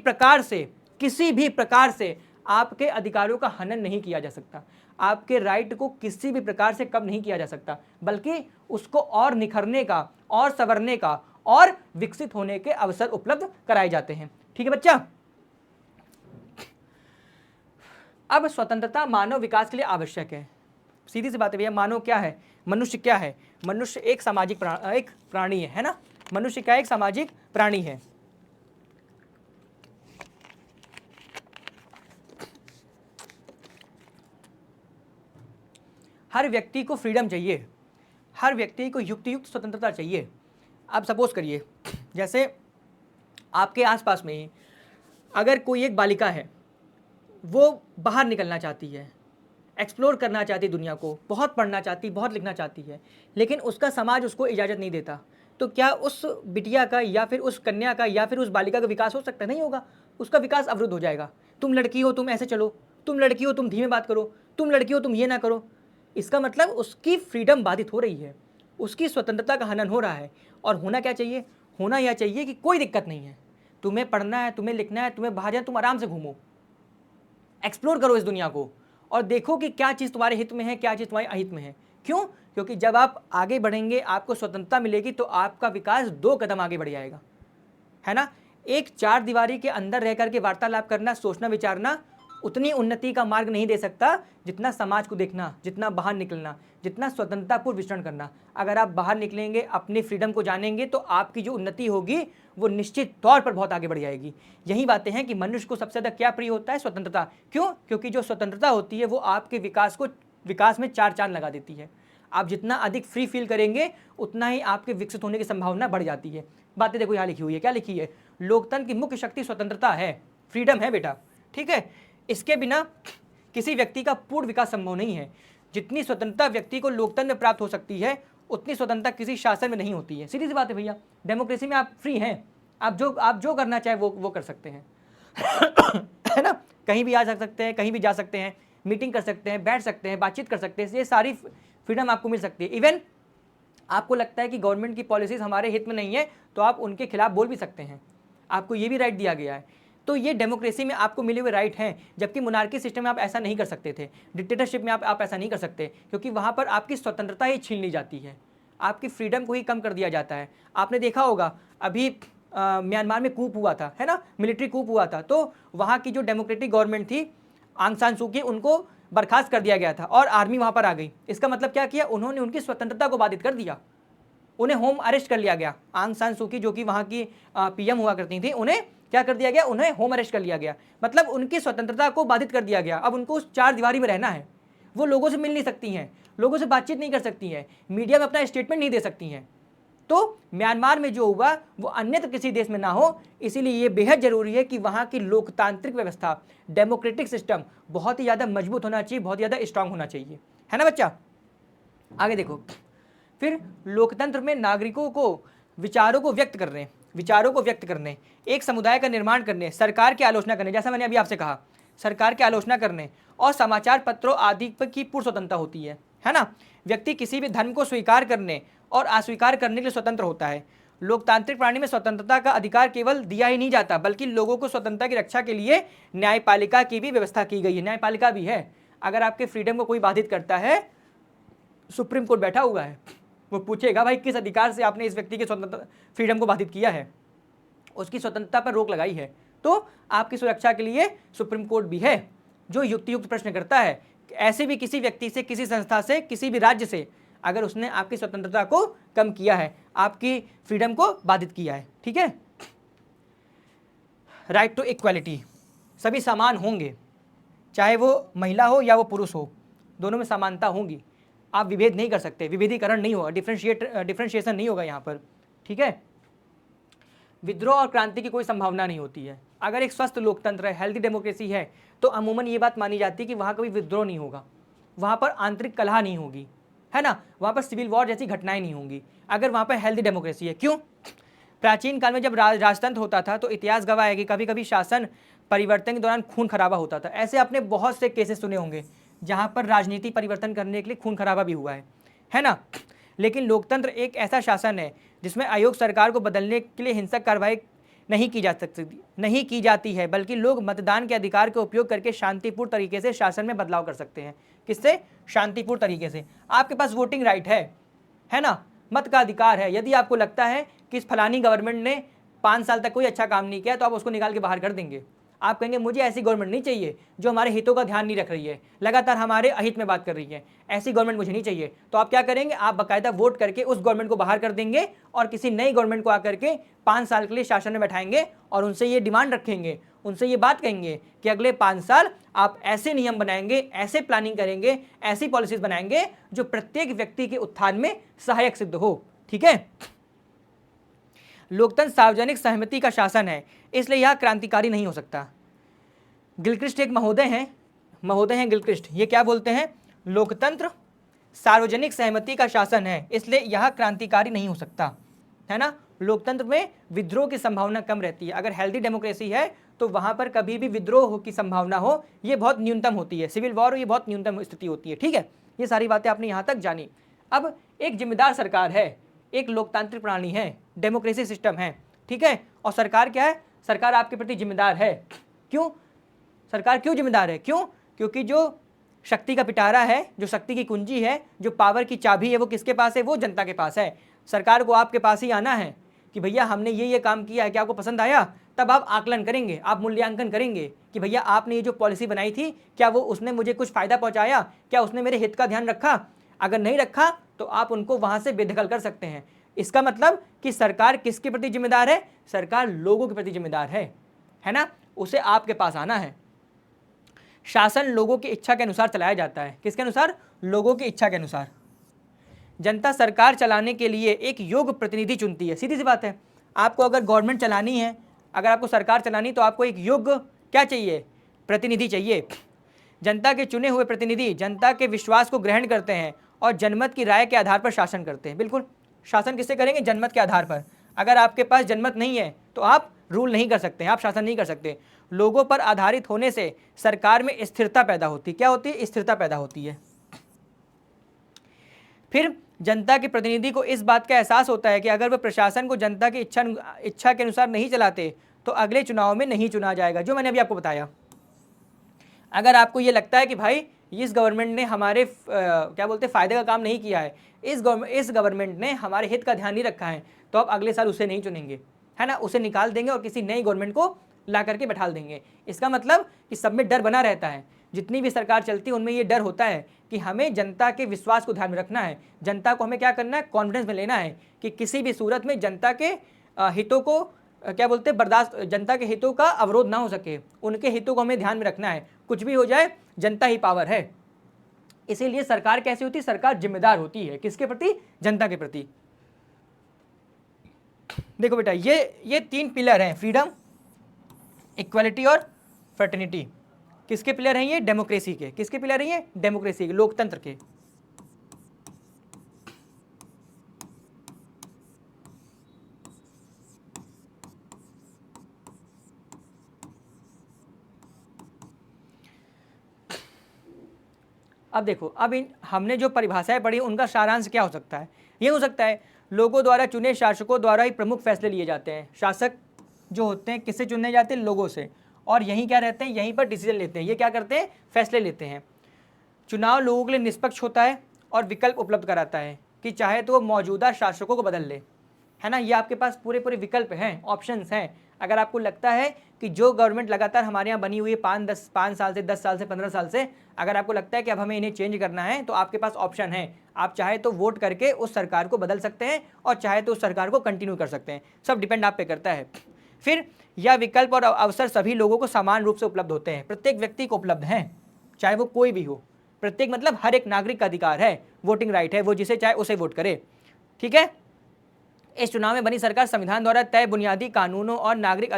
प्रकार से आपके अधिकारों का हनन नहीं किया जा सकता, आपके राइट को किसी भी प्रकार से कम नहीं किया जा सकता, बल्कि उसको और निखरने का और संवरने का और विकसित होने के अवसर उपलब्ध कराए जाते हैं। ठीक है बच्चा। अब स्वतंत्रता मानव विकास के लिए आवश्यक है। सीधी सी बात है भैया, मानव क्या है, मनुष्य क्या है, मनुष्य एक सामाजिक एक प्राणी है ना, मनुष्य क्या एक सामाजिक प्राणी है। हर व्यक्ति को फ्रीडम चाहिए, हर व्यक्ति को युक्त स्वतंत्रता चाहिए। अब सपोज करिए जैसे आपके आसपास में ही अगर कोई एक बालिका है, वो बाहर निकलना चाहती है, एक्सप्लोर करना चाहती है दुनिया को, बहुत पढ़ना चाहती, बहुत लिखना चाहती है, लेकिन उसका समाज उसको इजाज़त नहीं देता, तो क्या उस बिटिया का या फिर उस कन्या का या फिर उस बालिका का विकास हो सकता है? नहीं होगा, उसका विकास अवरुद्ध हो जाएगा। तुम लड़की हो तुम ऐसे चलो, तुम लड़की हो तुम धीमे बात करो, तुम लड़की हो तुम ये ना करो, इसका मतलब उसकी फ्रीडम बाधित हो रही है, उसकी स्वतंत्रता का हनन हो रहा है। और होना क्या चाहिए? होना यह चाहिए कि कोई दिक्कत नहीं है, तुम्हें पढ़ना है, तुम्हें लिखना है, तुम्हें बाहर जाना, तुम आराम से घूमो, एक्सप्लोर करो इस दुनिया को और देखो कि क्या चीज़ तुम्हारे हित में है, क्या चीज़ तुम्हारे अहित में है। क्यों? क्योंकि जब आप आगे बढ़ेंगे, आपको स्वतंत्रता मिलेगी, तो आपका विकास 2 कदम आगे बढ़ जाएगा, है ना। एक चार दीवारी के अंदर रह करके वार्तालाप करना, सोचना विचारना उतनी उन्नति का मार्ग नहीं दे सकता जितना समाज को देखना, जितना बाहर निकलना, जितना स्वतंत्रतापूर्व विचरण करना। अगर आप बाहर निकलेंगे, अपनी फ्रीडम को जानेंगे, तो आपकी जो उन्नति होगी वो निश्चित तौर पर बहुत आगे बढ़ जाएगी। यही बातें हैं कि मनुष्य को सबसे ज़्यादा क्या प्रिय होता है? स्वतंत्रता। क्यों? क्योंकि जो स्वतंत्रता होती है वो आपके विकास में 4 चांद लगा देती है। आप जितना अधिक फ्री फील करेंगे उतना ही आपके विकसित होने की संभावना बढ़ जाती है। बातें देखो यहाँ लिखी हुई है, क्या लिखी है? लोकतंत्र की मुख्य शक्ति स्वतंत्रता है, फ्रीडम है बेटा, ठीक है। इसके बिना किसी व्यक्ति का पूर्ण विकास संभव नहीं है। जितनी स्वतंत्रता व्यक्ति को लोकतंत्र में प्राप्त हो सकती है, उतनी स्वतंत्रता किसी शासन में नहीं होती है। सीधी सी बात है भैया, डेमोक्रेसी में आप फ्री हैं, आप जो करना चाहे वो कर सकते हैं है ना। कहीं भी आ सकते हैं, कहीं भी जा सकते हैं, मीटिंग कर सकते हैं, बैठ सकते हैं, बातचीत कर सकते हैं, ये सारी फ्रीडम आपको मिल सकती है। इवन आपको लगता है कि गवर्नमेंट की पॉलिसीज हमारे हित में नहीं है, तो आप उनके खिलाफ बोल भी सकते हैं, आपको ये भी राइट दिया गया है। तो ये डेमोक्रेसी में आपको मिले हुए राइट हैं, जबकि मोनार्की सिस्टम में आप ऐसा नहीं कर सकते थे, डिक्टेटरशिप में आप ऐसा नहीं कर सकते, क्योंकि वहाँ पर आपकी स्वतंत्रता ही छीन ली जाती है, आपकी फ्रीडम को ही कम कर दिया जाता है। आपने देखा होगा अभी म्यांमार में कूप हुआ था, है ना, मिलिट्री कूप हुआ था, तो वहाँ की जो डेमोक्रेटिक गवर्नमेंट थी आंग सान सू की, उनको बर्खास्त कर दिया गया था और आर्मी वहाँ पर आ गई। इसका मतलब क्या किया? उन्होंने उनकी स्वतंत्रता को बाधित कर दिया, उन्हें होम अरेस्ट कर लिया गया। आंग सान सू की जो कि वहाँ की पीएम हुआ करती थी, उन्हें क्या कर दिया गया? उन्हें होम अरेस्ट कर लिया गया, मतलब उनकी स्वतंत्रता को बाधित कर दिया गया। अब उनको उस 4 दीवारी में रहना है, वो लोगों से मिल नहीं सकती हैं, लोगों से बातचीत नहीं कर सकती हैं, मीडिया में अपना स्टेटमेंट नहीं दे सकती हैं। तो म्यांमार में जो हुआ वो अन्यत्र किसी देश में ना हो, इसीलिए ये बेहद जरूरी है कि वहाँ की लोकतांत्रिक व्यवस्था, डेमोक्रेटिक सिस्टम बहुत ही ज़्यादा मजबूत होना चाहिए, बहुत ज़्यादा स्ट्रांग होना चाहिए, है ना बच्चा। आगे देखो, फिर लोकतंत्र में नागरिकों को विचारों को व्यक्त करने, एक समुदाय का निर्माण करने, सरकार की आलोचना करने, जैसा मैंने अभी आपसे कहा, सरकार की आलोचना करने और समाचार पत्रों आदि की पूर्ण स्वतंत्रता होती है ना। व्यक्ति किसी भी धर्म को स्वीकार करने और अस्वीकार करने के लिए स्वतंत्र होता है। लोकतांत्रिक प्रणाली में स्वतंत्रता का अधिकार केवल दिया ही नहीं जाता, बल्कि लोगों को स्वतंत्रता की रक्षा के लिए न्यायपालिका की भी व्यवस्था की गई है। न्यायपालिका भी है, अगर आपके फ्रीडम को कोई बाधित करता है, सुप्रीम कोर्ट बैठा हुआ है, वो पूछेगा भाई किस अधिकार से आपने इस व्यक्ति की स्वतंत्रता फ्रीडम को बाधित किया है, उसकी स्वतंत्रता पर रोक लगाई है। तो आपकी सुरक्षा के लिए सुप्रीम कोर्ट भी है, जो युक्तियुक्त प्रश्न करता है। ऐसे भी किसी व्यक्ति से, किसी संस्था से, किसी भी राज्य से अगर उसने आपकी स्वतंत्रता को कम किया है, आपकी फ्रीडम को बाधित किया है, ठीक है। राइट टू इक्वालिटी, सभी समान होंगे, चाहे वो महिला हो या वो पुरुष हो, दोनों में समानता होंगी। आप विभेद नहीं कर सकते, विभेदीकरण नहीं होगा, डिफ्रेंशिएशन नहीं होगा यहाँ पर, ठीक है। विद्रोह और क्रांति की कोई संभावना नहीं होती है। अगर एक स्वस्थ लोकतंत्र है, हेल्दी डेमोक्रेसी है, तो अमूमन ये बात मानी जाती है कि वहाँ कभी विद्रोह नहीं होगा, वहाँ पर आंतरिक कलह नहीं होगी, है ना, वहाँ पर सिविल वॉर जैसी घटनाएं नहीं होंगी, अगर वहाँ पर हेल्दी डेमोक्रेसी है। क्यों? प्राचीन काल में जब राजतंत्र होता था तो इतिहास गवाह है कि कभी कभी शासन परिवर्तन के दौरान खून खराबा होता था। ऐसे आपने बहुत से केसेस सुने होंगे जहाँ पर राजनीति परिवर्तन करने के लिए खून खराबा भी हुआ है ना। लेकिन लोकतंत्र एक ऐसा शासन है जिसमें आयोग सरकार को बदलने के लिए हिंसक कार्रवाई नहीं की जाती है, बल्कि लोग मतदान के अधिकार का उपयोग करके शांतिपूर्ण तरीके से शासन में बदलाव कर सकते हैं। किससे? शांतिपूर्ण तरीके से। आपके पास वोटिंग राइट है ना, मत का अधिकार है। यदि आपको लगता है कि इस फलानी गवर्नमेंट ने 5 साल तक कोई अच्छा काम नहीं किया, तो आप उसको निकाल के बाहर कर देंगे। आप कहेंगे मुझे ऐसी गवर्नमेंट नहीं चाहिए जो हमारे हितों का ध्यान नहीं रख रही है, लगातार हमारे अहित में बात कर रही है, ऐसी गवर्नमेंट मुझे नहीं चाहिए। तो आप क्या करेंगे? आप बाकायदा वोट करके उस गवर्नमेंट को बाहर कर देंगे और किसी नई गवर्नमेंट को आकर के 5 साल के लिए शासन में बैठाएंगे और उनसे ये डिमांड रखेंगे, उनसे ये बात कहेंगे कि अगले 5 साल आप ऐसे नियम बनाएंगे, ऐसे प्लानिंग करेंगे, ऐसी पॉलिसीज बनाएंगे जो प्रत्येक व्यक्ति के उत्थान में सहायक सिद्ध हो, ठीक है। लोकतंत्र सार्वजनिक सहमति का शासन है, इसलिए यह क्रांतिकारी नहीं हो सकता। गिलक्रिस्ट एक महोदय हैं गिलक्रिस्ट, ये क्या बोलते हैं? लोकतंत्र सार्वजनिक सहमति का शासन है, इसलिए यह क्रांतिकारी नहीं हो सकता, है ना। लोकतंत्र में विद्रोह की संभावना कम रहती है। अगर हेल्दी डेमोक्रेसी है तो वहां पर कभी भी विद्रोह की संभावना हो, ये बहुत न्यूनतम होती है। सिविल वॉर ये बहुत न्यूनतम स्थिति होती है, ठीक है। ये सारी बातें आपने यहाँ तक जानी। अब एक जिम्मेदार सरकार है, एक लोकतांत्रिक प्रणाली है, डेमोक्रेसी सिस्टम है, ठीक है, और सरकार क्या है, सरकार आपके प्रति जिम्मेदार है। क्यों सरकार क्यों जिम्मेदार है? क्यों? क्योंकि जो शक्ति का पिटारा है, जो शक्ति की कुंजी है, जो पावर की चाबी है, वो किसके पास है? वो जनता के पास है। सरकार को आपके पास ही आना है कि भैया हमने ये काम किया है, क्या आपको पसंद आया? तब आप आकलन करेंगे, आप मूल्यांकन करेंगे कि भैया आपने ये जो पॉलिसी बनाई थी, क्या वो उसने मुझे कुछ फ़ायदा पहुंचाया? क्या उसने मेरे हित का ध्यान रखा? अगर नहीं रखा तो आप उनको वहाँ से बेदखल कर सकते हैं। इसका मतलब कि सरकार किसके प्रति जिम्मेदार है? सरकार लोगों के प्रति जिम्मेदार है ना? उसे आपके पास आना है। शासन लोगों की इच्छा के अनुसार चलाया जाता है। किसके अनुसार? लोगों की इच्छा के अनुसार। जनता सरकार चलाने के लिए एक योग्य प्रतिनिधि चुनती है। सीधी सी बात है, आपको अगर गवर्नमेंट चलानी है, अगर आपको सरकार चलानी, तो आपको एक योग्य क्या चाहिए? प्रतिनिधि चाहिए। जनता के चुने हुए प्रतिनिधि जनता के विश्वास को ग्रहण करते हैं और जनमत की राय के आधार पर शासन करते हैं। बिल्कुल, शासन किससे करेंगे? जनमत के आधार पर। अगर आपके पास जनमत नहीं है तो आप रूल नहीं कर सकते, आप शासन नहीं कर सकते। लोगों पर आधारित होने से सरकार में स्थिरता पैदा होती है। क्या होती है? स्थिरता पैदा होती है। फिर जनता के प्रतिनिधि को इस बात का एहसास होता है कि अगर वह प्रशासन को जनता की इच्छा के अनुसार नहीं चलाते तो अगले चुनाव में नहीं चुना जाएगा। जो मैंने अभी आपको बताया, अगर आपको ये लगता है कि भाई इस गवर्नमेंट ने हमारे क्या बोलते हैं फ़ायदे का काम नहीं किया है, इस गवर्नमेंट ने हमारे हित का ध्यान नहीं रखा है, तो आप अगले साल उसे नहीं चुनेंगे, है ना? उसे निकाल देंगे और किसी नई गवर्नमेंट को ला करके बैठा देंगे। इसका मतलब कि सब में डर बना रहता है। जितनी भी सरकार चलती है उनमें ये डर होता है कि हमें जनता के विश्वास को ध्यान में रखना है, जनता को हमें क्या करना है? कॉन्फिडेंस में लेना है कि किसी भी सूरत में जनता के हितों को क्या बोलते हैं बर्दाश्त, जनता के हितों का अवरोध ना हो सके, उनके हितों को हमें ध्यान में रखना है। कुछ भी हो जाए, जनता ही पावर है। इसीलिए सरकार कैसी होती है? सरकार जिम्मेदार होती है। किसके प्रति? जनता के प्रति। देखो बेटा, ये 3 पिलर हैं, फ्रीडम, इक्वालिटी और फ्रेटर्निटी। किसके पिलर हैं ये? डेमोक्रेसी के। किसके पिलर हैं ये? डेमोक्रेसी के, लोकतंत्र के। अब देखो, अब हमने जो परिभाषाएं पढ़ी उनका सारांश क्या हो सकता है? ये हो सकता है लोगों द्वारा चुने शासकों द्वारा ही प्रमुख फैसले लिए जाते हैं। शासक जो होते हैं किससे चुने जाते हैं? लोगों से। और यहीं क्या रहते हैं? यहीं पर डिसीजन लेते हैं। ये क्या करते हैं? फैसले लेते हैं। चुनाव लोगों के लिए निष्पक्ष होता है और विकल्प उपलब्ध कराता है कि चाहे तो वो मौजूदा शासकों को बदल ले, है ना? ये आपके पास पूरे विकल्प हैं, ऑप्शंस हैं। अगर आपको लगता है कि जो गवर्नमेंट लगातार हमारे यहाँ बनी हुई है 5 साल से, 10 साल से, 15 साल से, अगर आपको लगता है कि अब हमें इन्हें चेंज करना है, तो आपके पास ऑप्शन है। आप चाहे तो वोट करके उस सरकार को बदल सकते हैं और चाहे तो उस सरकार को कंटिन्यू कर सकते हैं। सब डिपेंड आप पे करता है। फिर यह विकल्प और अवसर सभी लोगों को समान रूप से उपलब्ध होते हैं। प्रत्येक व्यक्ति को उपलब्ध हैं, चाहे वो कोई भी हो। प्रत्येक मतलब हर एक नागरिक का अधिकार है, वोटिंग राइट है, वो जिसे चाहे उसे वोट करे। ठीक है? इस चुनाव में बनी सरकार संविधान द्वारा तय बुनियादी कानूनों और नागरिक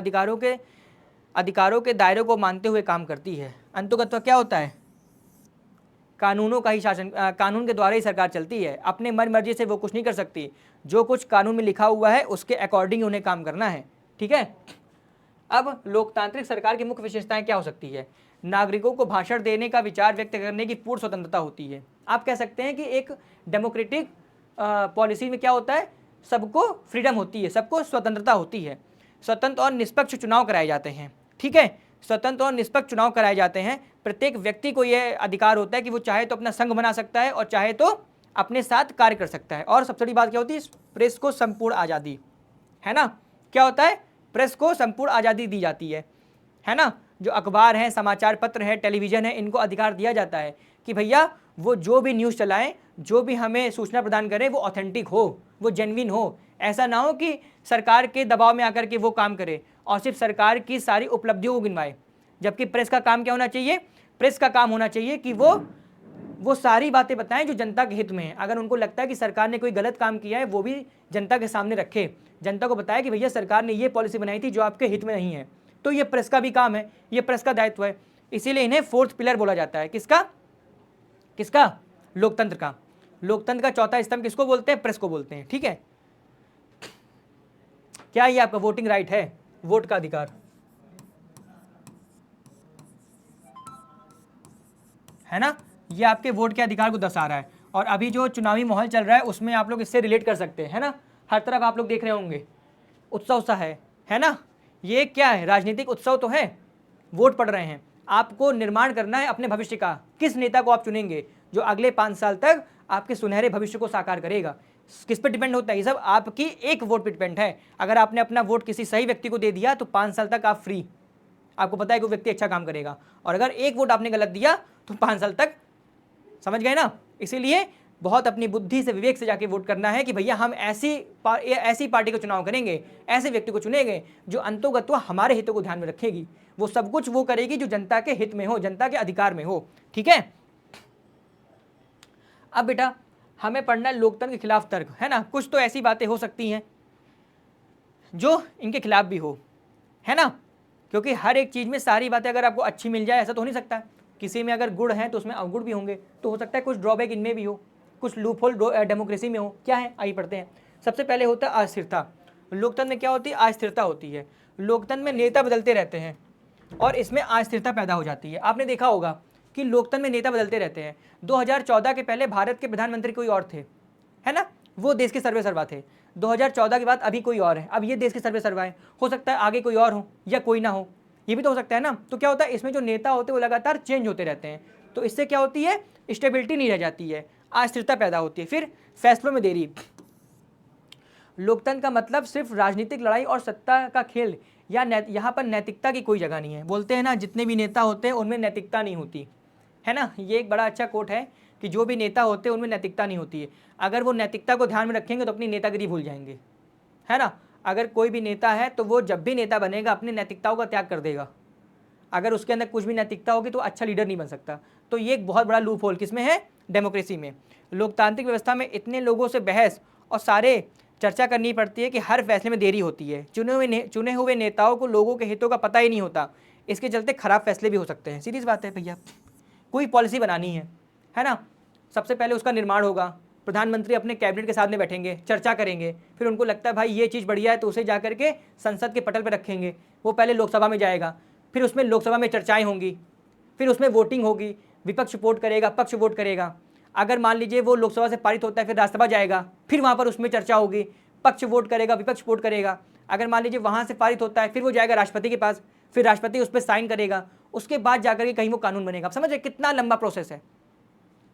अधिकारों के दायरे को मानते हुए काम करती है। अंततः क्या होता है? कानूनों का ही शासन, कानून के द्वारा ही सरकार चलती है। अपने मन मर्जी से वो कुछ नहीं कर सकती। जो कुछ कानून में लिखा हुआ है उसके अकॉर्डिंग उन्हें काम करना है। ठीक है? अब लोकतांत्रिक सरकार की मुख्य विशेषताएं क्या हो सकती है? नागरिकों को भाषण देने का, विचार व्यक्त करने की पूर्ण स्वतंत्रता होती है। आप कह सकते हैं कि एक डेमोक्रेटिक पॉलिसी में क्या होता है? सबको फ्रीडम होती है, सबको स्वतंत्रता होती है। स्वतंत्र और निष्पक्ष चुनाव कराए जाते हैं। ठीक है? स्वतंत्र और निष्पक्ष चुनाव कराए जाते हैं। प्रत्येक व्यक्ति को यह अधिकार होता है कि वो चाहे तो अपना संघ बना सकता है और चाहे तो अपने साथ कार्य कर सकता है। और सबसे बड़ी बात क्या होती है? प्रेस को संपूर्ण आज़ादी, है ना? क्या होता है? प्रेस को संपूर्ण आज़ादी दी जाती है ना? जो अखबार हैं, समाचार पत्र है, टेलीविज़न है, इनको अधिकार दिया जाता है कि भैया वो जो भी न्यूज़ चलाएं, जो भी हमें सूचना प्रदान करें, वो ऑथेंटिक हो, वो जेन्युइन हो। ऐसा ना हो कि सरकार के दबाव में आकर के वो काम करे और सिर्फ सरकार की सारी उपलब्धियों को गिनवाए। जबकि प्रेस का काम क्या होना चाहिए? प्रेस का काम होना चाहिए कि वो सारी बातें बताएं जो जनता के हित में है। अगर उनको लगता है कि सरकार ने कोई गलत काम किया है, वो भी जनता के सामने रखे, जनता को बताया कि भैया सरकार ने ये पॉलिसी बनाई थी जो आपके हित में नहीं है। तो ये प्रेस का भी काम है, ये प्रेस का दायित्व है। इसीलिए इन्हें 4th पिलर बोला जाता है। किसका? लोकतंत्र का। लोकतंत्र का चौथा स्तंभ किसको बोलते हैं? प्रेस को बोलते हैं। ठीक है? क्या ये आपका वोटिंग राइट है? वोट का अधिकार है ना? ये आपके वोट के अधिकार को दर्शा रहा है। और अभी जो चुनावी माहौल चल रहा है उसमें आप लोग इससे रिलेट कर सकते हैं, है ना। हर तरफ आप लोग देख रहे होंगे उत्सव सा है ना। ये क्या है, राजनीतिक उत्सव तो है, वोट पड़ रहे हैं। आपको निर्माण करना है अपने भविष्य का। किस नेता को आप चुनेंगे जो अगले 5 साल तक आपके सुनहरे भविष्य को साकार करेगा, किस पर डिपेंड होता है। ये सब आपकी एक वोट पर डिपेंड है। अगर आपने अपना वोट किसी सही व्यक्ति को दे दिया तो 5 साल तक आप फ्री, आपको पता है कि वो व्यक्ति अच्छा काम करेगा। और अगर एक वोट आपने गलत दिया तो 5 साल तक, समझ गए ना। इसीलिए बहुत अपनी बुद्धि से, विवेक से जाके वोट करना है कि भैया हम ऐसी पार्टी का चुनाव करेंगे, ऐसे व्यक्ति को चुनेंगे जो अंतोगत्वा हमारे हितों को ध्यान में रखेगी। वो सब कुछ वो करेगी जो जनता के हित में हो, जनता के अधिकार में हो, ठीक है। अब बेटा हमें पढ़ना है लोकतंत्र के खिलाफ तर्क, है ना। कुछ तो ऐसी बातें हो सकती हैं जो इनके खिलाफ भी हो, है ना। क्योंकि हर एक चीज़ में सारी बातें अगर आपको अच्छी मिल जाए ऐसा तो हो नहीं सकता। किसी में अगर गुण है तो उसमें अवगुण भी होंगे, तो हो सकता है कुछ ड्रॉबैक इनमें भी हो, कुछ लूपहोल डेमोक्रेसी में हो। क्या है, आइए पढ़ते हैं। सबसे पहले होता है अस्थिरता। लोकतंत्र में क्या होती है, अस्थिरता होती है। लोकतंत्र में नेता बदलते रहते हैं और इसमें अस्थिरता पैदा हो जाती है। आपने देखा होगा कि लोकतंत्र में नेता बदलते रहते हैं। 2014 के पहले भारत के प्रधानमंत्री कोई और थे, है ना, वो देश के सर्वे सर्वा थे। 2014 के बाद अभी कोई और है, अब ये देश के सर्वे सर्वा है। हो सकता है आगे कोई और हो या कोई ना हो, ये भी तो हो सकता है ना। तो क्या होता है, इसमें जो नेता होते हैं वो लगातार चेंज होते रहते हैं, तो इससे क्या होती है, स्टेबिलिटी नहीं रह जाती है, अस्थिरता पैदा होती है। फिर फैसलों में देरी। लोकतंत्र का मतलब सिर्फ राजनीतिक लड़ाई और सत्ता का खेल या यहाँ पर नैतिकता की कोई जगह नहीं है। बोलते हैं ना जितने भी नेता होते हैं उनमें नैतिकता नहीं होती, है ना। ये एक बड़ा अच्छा कोट है कि जो भी नेता होते हैं उनमें नैतिकता नहीं होती है। अगर वो नैतिकता को ध्यान में रखेंगे तो अपनी नेतागिरी भूल जाएंगे, है ना। अगर कोई भी नेता है तो वो जब भी नेता बनेगा अपनी नैतिकताओं का त्याग कर देगा। अगर उसके अंदर कुछ भी नैतिकता होगी तो अच्छा लीडर नहीं बन सकता। तो ये एक बहुत बड़ा लूप होल किसमें है, डेमोक्रेसी में। लोकतांत्रिक व्यवस्था में इतने लोगों से बहस और सारे चर्चा करनी पड़ती है कि हर फैसले में देरी होती है। चुने हुए नेताओं को लोगों के हितों का पता ही नहीं होता, इसके चलते खराब फैसले भी हो सकते हैं। सीधी सी बात है भैया, कोई पॉलिसी बनानी है ना, सबसे पहले उसका निर्माण होगा। प्रधानमंत्री अपने कैबिनेट के साथ में बैठेंगे, चर्चा करेंगे, फिर उनको लगता है भाई ये चीज़ बढ़िया है तो उसे जा करके संसद के पटल पर रखेंगे। वो पहले लोकसभा में जाएगा, फिर उसमें लोकसभा में चर्चाएं होंगी, फिर उसमें वोटिंग होगी, विपक्ष वोट करेगा, पक्ष वोट करेगा। अगर मान लीजिए वो लोकसभा से पारित होता है फिर राज्यसभा जाएगा, फिर वहाँ पर उसमें चर्चा होगी, पक्ष वोट करेगा, विपक्ष वोट करेगा। अगर मान लीजिए वहाँ से पारित होता है फिर वो जाएगा राष्ट्रपति के पास, फिर राष्ट्रपति उस पर साइन करेगा, उसके बाद जाकर के कहीं वो कानून बनेगा। आप समझ रहे कितना लंबा प्रोसेस है।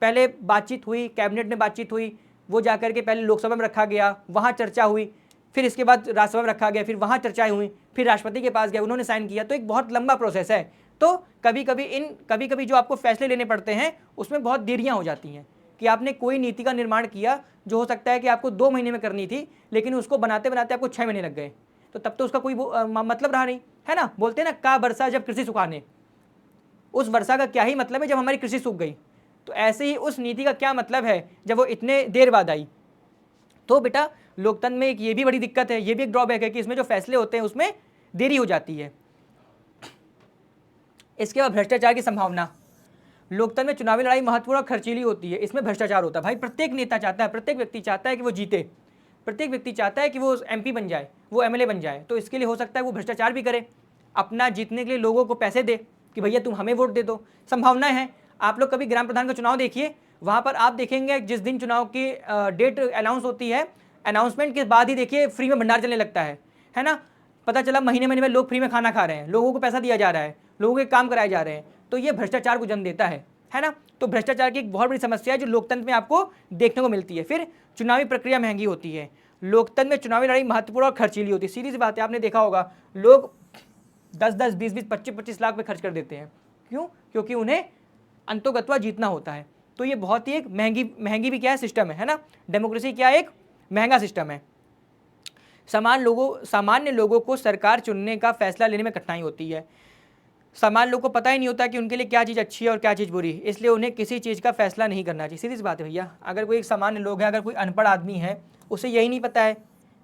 पहले बातचीत हुई, कैबिनेट में बातचीत हुई, वो जाकर के पहले लोकसभा में रखा गया, वहाँ चर्चा हुई, फिर इसके बाद राज्यसभा में रखा गया, फिर वहाँ चर्चाएं हुई, फिर राष्ट्रपति के पास गया, उन्होंने साइन किया। तो एक बहुत लंबा प्रोसेस है। तो कभी कभी जो आपको फैसले लेने पड़ते हैं उसमें बहुत देरियाँ हो जाती हैं कि आपने कोई नीति का निर्माण किया जो हो सकता है कि आपको 2 महीने में करनी थी, लेकिन उसको बनाते बनाते आपको 6 महीने लग गए, तो तब तो उसका कोई मतलब रहा नहीं, है ना। बोलते हैं ना, का बरसा जब कृषि सुखाने, उस वर्षा का क्या ही मतलब है जब हमारी कृषि सूख गई। तो ऐसे ही उस नीति का क्या मतलब है जब वो इतने देर बाद आई। तो बेटा लोकतंत्र में एक ये भी बड़ी दिक्कत है, ये भी एक ड्रॉबैक है कि इसमें जो फैसले होते हैं उसमें देरी हो जाती है। इसके बाद भ्रष्टाचार की संभावना। लोकतंत्र में चुनावी लड़ाई महत्वपूर्ण और खर्चीली होती है, इसमें भ्रष्टाचार होता है। भाई प्रत्येक नेता चाहता है, प्रत्येक व्यक्ति चाहता है कि वो जीते, प्रत्येक व्यक्ति चाहता है कि वो MP बन जाए, वो MLA बन जाए। तो इसके लिए हो सकता है वो भ्रष्टाचार भी करे, अपना जीतने के लिए लोगों को पैसे दे कि भैया तुम हमें वोट दे दो। संभावनाएं हैं। आप लोग कभी ग्राम प्रधान का चुनाव देखिए, वहाँ पर आप देखेंगे जिस दिन चुनाव की डेट अनाउंस होती है, अनाउंसमेंट के बाद ही देखिए फ्री में भंडार चलने लगता है ना। पता चला महीने महीने में लोग फ्री में खाना खा रहे हैं, लोगों को पैसा दिया जा रहा है, लोगों के काम कराए जा रहे हैं। तो ये भ्रष्टाचार को जन्म देता है ना। तो भ्रष्टाचार की एक बहुत बड़ी समस्या है जो लोकतंत्र में आपको देखने को मिलती है। फिर चुनावी प्रक्रिया महंगी होती है। लोकतंत्र में चुनावी लड़ाई महत्वपूर्ण और खर्चीली होती है। सीधी सी बात है, आपने देखा होगा लोग 10-10, 20-20, 25-25 लाख पे खर्च कर देते हैं। क्यों? क्योंकि उन्हें अंतोगत्वा जीतना होता है। तो ये बहुत ही एक महंगी भी क्या है, सिस्टम है ना। डेमोक्रेसी क्या एक महंगा सिस्टम है। सामान्य लोगों को सरकार चुनने का फैसला लेने में कठिनाई होती है। सामान्य लोगों को पता ही नहीं होता कि उनके लिए क्या चीज़ अच्छी है और क्या चीज़ बुरी, इसलिए उन्हें किसी चीज़ का फैसला नहीं करना चाहिए। सीधी सी बात है भैया, अगर कोई एक सामान्य लोग है, अगर कोई अनपढ़ आदमी है, उसे यही नहीं पता है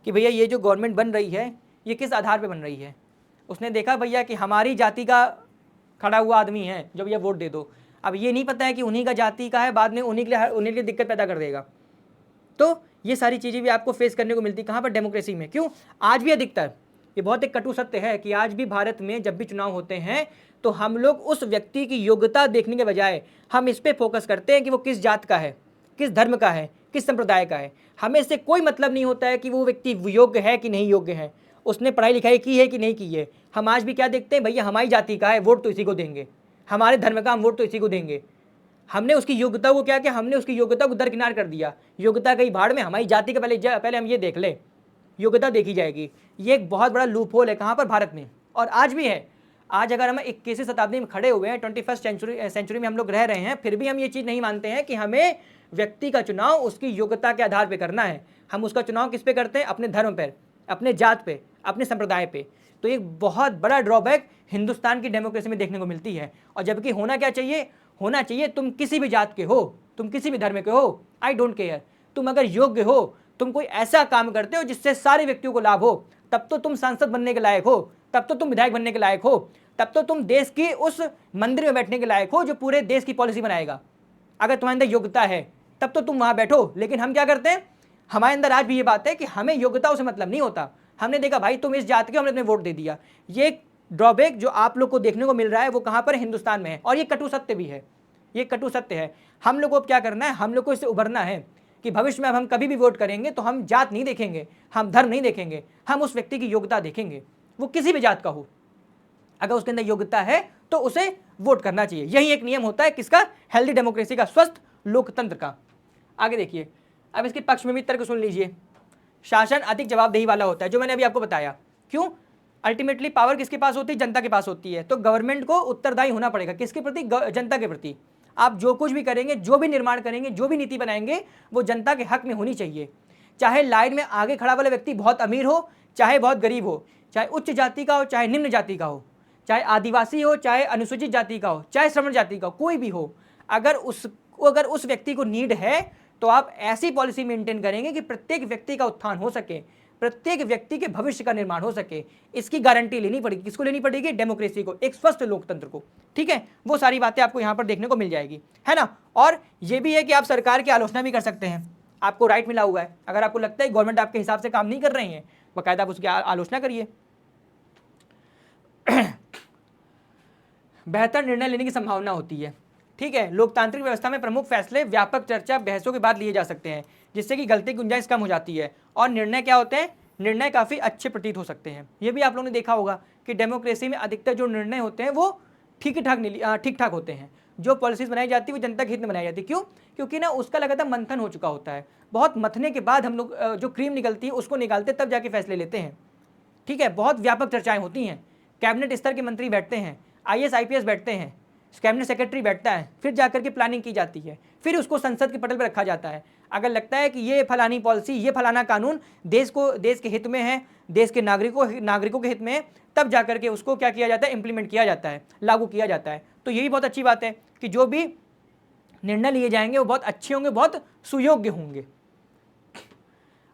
कि भैया ये जो गवर्नमेंट बन रही है ये किस आधार पर बन रही है। उसने देखा भैया कि हमारी जाति का खड़ा हुआ आदमी है, जब ये वोट दे दो। अब ये नहीं पता है कि उन्हीं का जाति का है, बाद में उन्हीं के लिए दिक्कत पैदा कर देगा। तो ये सारी चीज़ें भी आपको फेस करने को मिलती, कहाँ पर, डेमोक्रेसी में। क्यों? आज भी अधिकतर ये बहुत एक कटु सत्य है कि आज भी भारत में जब भी चुनाव होते हैं तो हम लोग उस व्यक्ति की योग्यता देखने के बजाय हम इस पे फोकस करते हैं कि वो किस जात का है, किस धर्म का है, किस संप्रदाय का है। हमें इससे कोई मतलब नहीं होता है कि वो व्यक्ति योग्य है कि नहीं योग्य है, उसने पढ़ाई लिखाई की है कि नहीं की है। हम आज भी क्या देखते हैं, भैया हमारी जाति का है, वोट तो इसी को देंगे, हमारे धर्म का हम वोट तो इसी को देंगे। हमने उसकी योग्यता को क्या किया, हमने उसकी योग्यता को दरकिनार कर दिया। योग्यता कहीं भाड़ में, हमारी जाति का पहले हम ये देख ले, योग्यता देखी जाएगी। ये एक बहुत बड़ा लूप होल है कहाँ पर, भारत में, और आज भी है। आज अगर हम 21वीं शताब्दी में खड़े हुए हैं, 21st सेंचुरी में हम लोग रह रहे हैं, फिर भी हम ये चीज़ नहीं मानते हैं कि हमें व्यक्ति का चुनाव उसकी योग्यता के आधार पर करना है। हम उसका चुनाव किस पे करते हैं, अपने धर्म पर, अपने जात पे, अपने संप्रदाय पे। तो एक बहुत बड़ा ड्रॉबैक हिंदुस्तान की डेमोक्रेसी में देखने को मिलती है। और जबकि होना क्या चाहिए, होना चाहिए तुम किसी भी जात के हो, तुम किसी भी धर्म के हो, आई डोंट केयर, तुम अगर योग्य हो, तुम कोई ऐसा काम करते हो जिससे सारे व्यक्तियों को लाभ हो, तब तो तुम सांसद बनने के लायक हो, तब तो तुम विधायक बनने के लायक हो, तब तो तुम देश की उस मंदिर में बैठने के लायक हो जो पूरे देश की पॉलिसी बनाएगा। अगर तुम्हारे अंदर योग्यता है तब तो तुम वहाँ बैठो। लेकिन हम क्या करते हैं, हमारे अंदर आज भी ये बात है कि हमें योग्यताओं से मतलब नहीं होता। हमने देखा भाई तुम इस जात के, हमने तुम्हें वोट दे दिया। ये ड्रॉबैक जो आप लोग को देखने को मिल रहा है वो कहाँ पर, हिंदुस्तान में है। और ये कटु सत्य भी है, ये कटु सत्य है। हम लोग को अब क्या करना है, हम लोग को इससे उभरना है कि भविष्य में अब हम कभी भी वोट करेंगे तो हम जात नहीं देखेंगे, हम धर्म नहीं देखेंगे, हम उस व्यक्ति की योग्यता देखेंगे, वो किसी भी जात का हो। अगर उसके अंदर योग्यता है तो उसे वोट करना चाहिए। यही एक नियम होता है किसका, हेल्दी डेमोक्रेसी का, स्वस्थ लोकतंत्र का। आगे देखिए, अब इसके पक्ष में भी तर्क सुन लीजिए। शासन अधिक जवाबदेही वाला होता है, जो मैंने अभी आपको बताया। क्यों, अल्टीमेटली पावर किसके पास होती है, जनता के पास होती है। तो गवर्नमेंट को उत्तरदायी होना पड़ेगा, किसके प्रति, जनता के प्रति। आप जो कुछ भी करेंगे, जो भी निर्माण करेंगे, जो भी नीति बनाएंगे, वो जनता के हक में होनी चाहिए। चाहे लाइन में आगे खड़ा वाला व्यक्ति बहुत अमीर हो, चाहे बहुत गरीब हो, चाहे उच्च जाति का हो, चाहे निम्न जाति का हो, चाहे आदिवासी हो, चाहे अनुसूचित जाति का हो, चाहे श्रमण जाति का हो, कोई भी हो, अगर उस व्यक्ति को नीड है तो आप ऐसी पॉलिसी मेंटेन करेंगे कि प्रत्येक व्यक्ति का उत्थान हो सके, प्रत्येक व्यक्ति के भविष्य का निर्माण हो सके। इसकी गारंटी लेनी पड़ेगी, किसको लेनी पड़ेगी, डेमोक्रेसी को, एक स्वस्थ लोकतंत्र को। ठीक है, वो सारी बातें आपको यहाँ पर देखने को मिल जाएगी, है ना। और ये भी है कि आप सरकार की आलोचना भी कर सकते हैं, आपको राइट मिला हुआ है। अगर आपको लगता है गवर्नमेंट आपके हिसाब से काम नहीं कर रही है, बाकायदा आप उसकी आलोचना करिए। बेहतर निर्णय लेने की संभावना होती है। ठीक है, लोकतांत्रिक व्यवस्था में प्रमुख फैसले व्यापक चर्चा, बहसों के बाद लिए जा सकते हैं, जिससे कि गलती की गुंजाइश कम हो जाती है। और निर्णय क्या होते हैं, निर्णय काफ़ी अच्छे प्रतीत हो सकते हैं। ये भी आप लोगों ने देखा होगा कि डेमोक्रेसी में अधिकतर जो निर्णय होते हैं वो ठीक ठाक होते हैं। जो पॉलिसीज बनाई जाती है वो जनता के हित में बनाई जाती है। क्यों, क्योंकि ना उसका लगातार मंथन हो चुका होता है। बहुत मथने के बाद हम लोग जो क्रीम निकलती है उसको निकालते तब जाके फैसले लेते हैं। ठीक है, बहुत व्यापक चर्चाएँ होती हैं, कैबिनेट स्तर के मंत्री बैठते हैं, IAS IPS बैठते हैं, कैबिनेट सेक्रेटरी बैठता है, फिर जाकर के प्लानिंग की जाती है, फिर उसको संसद के पटल पर रखा जाता है। अगर लगता है कि ये फलानी पॉलिसी, ये फलाना कानून देश के हित में है, देश के नागरिकों के हित में है, तब जाकर के उसको क्या किया जाता है, इम्प्लीमेंट किया जाता है, लागू किया जाता है। तो यही बहुत अच्छी बात है कि जो भी निर्णय लिए जाएंगे वो बहुत अच्छे होंगे, बहुत सुयोग्य होंगे।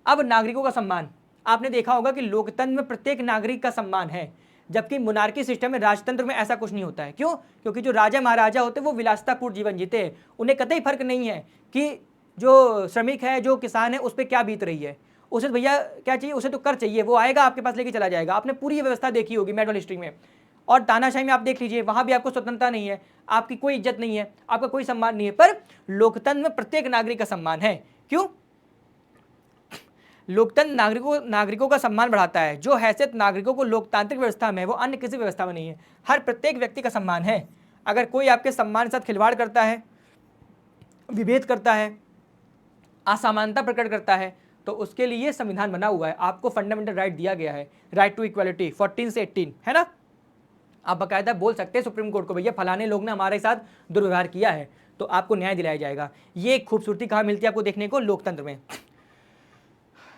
अब नागरिकों का सम्मान, आपने देखा होगा कि लोकतंत्र में प्रत्येक नागरिक का सम्मान है, जबकि मोनार्की सिस्टम में, राजतंत्र में ऐसा कुछ नहीं होता है। क्यों, क्योंकि जो राजा महाराजा होते हैं वो विलासितापूर्ण जीवन जीते हैं, उन्हें कतई फर्क नहीं है कि जो श्रमिक है, जो किसान है, उस पर क्या बीत रही है। उसे तो भैया क्या चाहिए, उसे तो कर चाहिए, वो आएगा आपके पास लेके चला जाएगा। आपने पूरी ये व्यवस्था देखी होगी मेडल हिस्ट्री में। और तानाशाही में आप देख लीजिए, वहाँ भी आपको स्वतंत्रता नहीं है, आपकी कोई इज्जत नहीं है, आपका कोई सम्मान नहीं है। पर लोकतंत्र में प्रत्येक नागरिक का सम्मान है। क्यों, लोकतंत्र नागरिकों का सम्मान बढ़ाता है। जो हैसियत नागरिकों को लोकतांत्रिक व्यवस्था में, वो अन्य किसी व्यवस्था में नहीं है। हर प्रत्येक व्यक्ति का सम्मान है। अगर कोई आपके सम्मान के साथ खिलवाड़ करता है, विभेद करता है, असमानता प्रकट करता है, तो उसके लिए संविधान बना हुआ है, आपको फंडामेंटल राइट दिया गया है, राइट टू इक्वालिटी 14 से 18, है ना। आप बाकायदा बोल सकते हैं सुप्रीम कोर्ट को, भैया फलाने लोग ने हमारे साथ दुर्व्यवहार किया है, तो आपको न्याय दिलाया जाएगा। ये खूबसूरती कहाँ मिलती है आपको देखने को, लोकतंत्र में।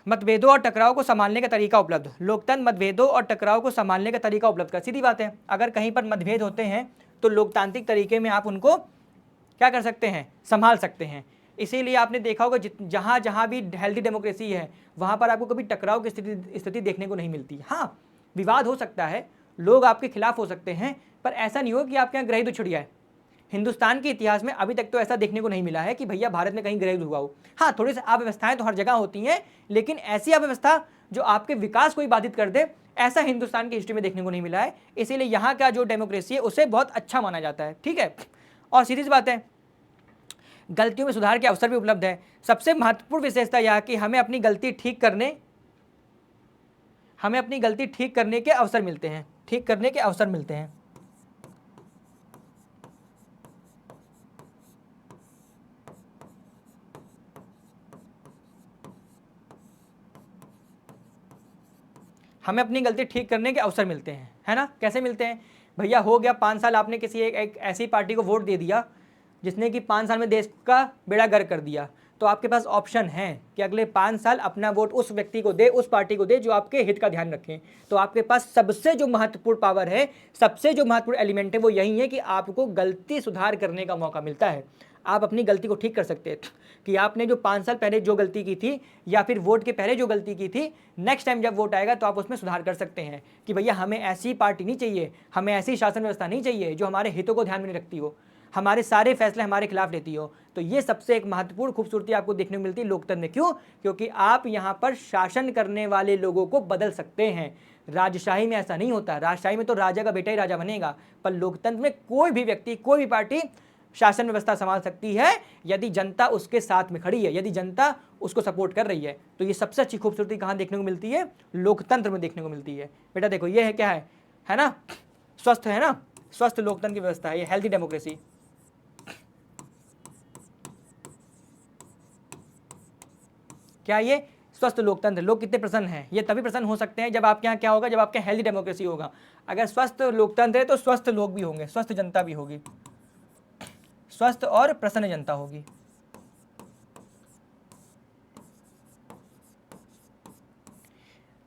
मतभेदों और टकराव को संभालने का तरीका उपलब्ध, लोकतंत्र मतभेदों और टकराव को संभालने का तरीका उपलब्ध कर। सीधी बात है, अगर कहीं पर मतभेद होते हैं तो लोकतांत्रिक तरीके में आप उनको क्या कर सकते हैं, संभाल सकते हैं। इसीलिए आपने देखा होगा जहाँ जहाँ भी हेल्दी डेमोक्रेसी है वहाँ पर आपको कभी टकराव की स्थिति देखने को नहीं मिलती। हाँ, विवाद हो सकता है, लोग आपके खिलाफ हो सकते हैं, पर ऐसा नहीं हो कि आपके यहाँ ग्रह छुड़ जाए। हिंदुस्तान के इतिहास में अभी तक तो ऐसा देखने को नहीं मिला है कि भैया भारत में कहीं ग्रह हुआ हो। हाँ, थोड़ी सी अव्यवस्थाएं तो हर जगह होती हैं, लेकिन ऐसी अव्यवस्था जो आपके विकास को ही बाधित कर दे, ऐसा हिंदुस्तान की हिस्ट्री में देखने को नहीं मिला है, इसीलिए यहाँ का जो डेमोक्रेसी है उसे बहुत अच्छा माना जाता है। ठीक है, और सीधी सी बात है, गलतियों में सुधार के अवसर भी उपलब्ध है। सबसे महत्वपूर्ण विशेषता यह कि हमें अपनी गलती ठीक करने के अवसर मिलते हैं, ठीक करने के अवसर मिलते हैं। हमें अपनी गलती ठीक करने के अवसर मिलते हैं, है ना। कैसे मिलते हैं भैया? हो गया 5 साल आपने किसी एक ऐसी पार्टी को वोट दे दिया जिसने कि 5 साल में देश का बेड़ा गर्क कर दिया, तो आपके पास ऑप्शन है कि अगले 5 साल अपना वोट उस व्यक्ति को दे, उस पार्टी को दे जो आपके हित का ध्यान रखें। तो आपके पास सबसे जो महत्वपूर्ण पावर है, सबसे जो महत्वपूर्ण एलिमेंट है वो यही है कि आपको गलती सुधार करने का मौका मिलता है। आप अपनी गलती को ठीक कर सकते हैं कि आपने जो 5 साल पहले जो गलती की थी या फिर वोट के पहले जो गलती की थी, नेक्स्ट टाइम जब वोट आएगा तो आप उसमें सुधार कर सकते हैं कि भैया हमें ऐसी पार्टी नहीं चाहिए, हमें ऐसी शासन व्यवस्था नहीं चाहिए जो हमारे हितों को ध्यान में नहीं रखती हो, हमारे सारे फैसले हमारे खिलाफ लेती हो। तो ये सबसे एक महत्वपूर्ण खूबसूरती आपको देखने को मिलती है लोकतंत्र में। क्यों? क्योंकि आप यहाँ पर शासन करने वाले लोगों को बदल सकते हैं। राजशाही में ऐसा नहीं होता, राजशाही में तो राजा का बेटा ही राजा बनेगा, पर लोकतंत्र में कोई भी व्यक्ति, कोई भी पार्टी शासन व्यवस्था संभाल सकती है यदि जनता उसके साथ में खड़ी है, यदि जनता उसको सपोर्ट कर रही है। तो ये सबसे अच्छी खूबसूरती कहाँ देखने को मिलती है? लोकतंत्र में देखने को मिलती है। बेटा देखो ये है, क्या है ना, स्वस्थ है ना, स्वस्थ लोकतंत्र की व्यवस्था है ये, हेल्दी डेमोक्रेसी। क्या ये स्वस्थ लोकतंत्र? लोग कितने प्रसन्न हैं? ये तभी प्रसन्न हो सकते हैं जब आपके यहाँ क्या होगा, जब आपके हेल्दी डेमोक्रेसी होगा। अगर स्वस्थ लोकतंत्र है तो स्वस्थ लोग भी होंगे, स्वस्थ जनता भी होगी, स्वस्थ और प्रसन्न जनता होगी।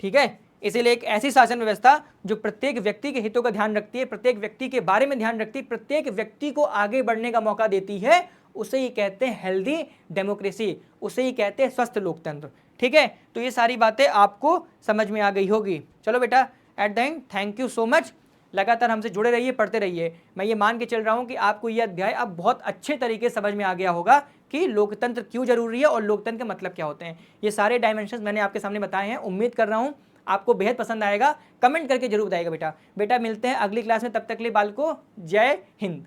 ठीक है, इसीलिए एक ऐसी शासन व्यवस्था जो प्रत्येक व्यक्ति के हितों का ध्यान रखती है, प्रत्येक व्यक्ति के बारे में ध्यान रखती है, प्रत्येक व्यक्ति को आगे बढ़ने का मौका देती है, उसे ही कहते हैं हेल्दी डेमोक्रेसी, उसे ही कहते हैं स्वस्थ लोकतंत्र। ठीक है, तो ये सारी बातें आपको समझ में आ गई होगी। चलो बेटा, at the end thank you so much. लगातार हमसे जुड़े रहिए, पढ़ते रहिए। मैं ये मान के चल रहा हूँ कि आपको ये अध्याय अब बहुत अच्छे तरीके से समझ में आ गया होगा कि लोकतंत्र क्यों जरूरी है और लोकतंत्र के मतलब क्या होते हैं। ये सारे डायमेंशंस मैंने आपके सामने बताए हैं। उम्मीद कर रहा हूँ आपको बेहद पसंद आएगा। कमेंट करके जरूर बताइएगा बेटा। बेटा मिलते हैं अगली क्लास में, तब तक के लिए बाल को जय हिंद।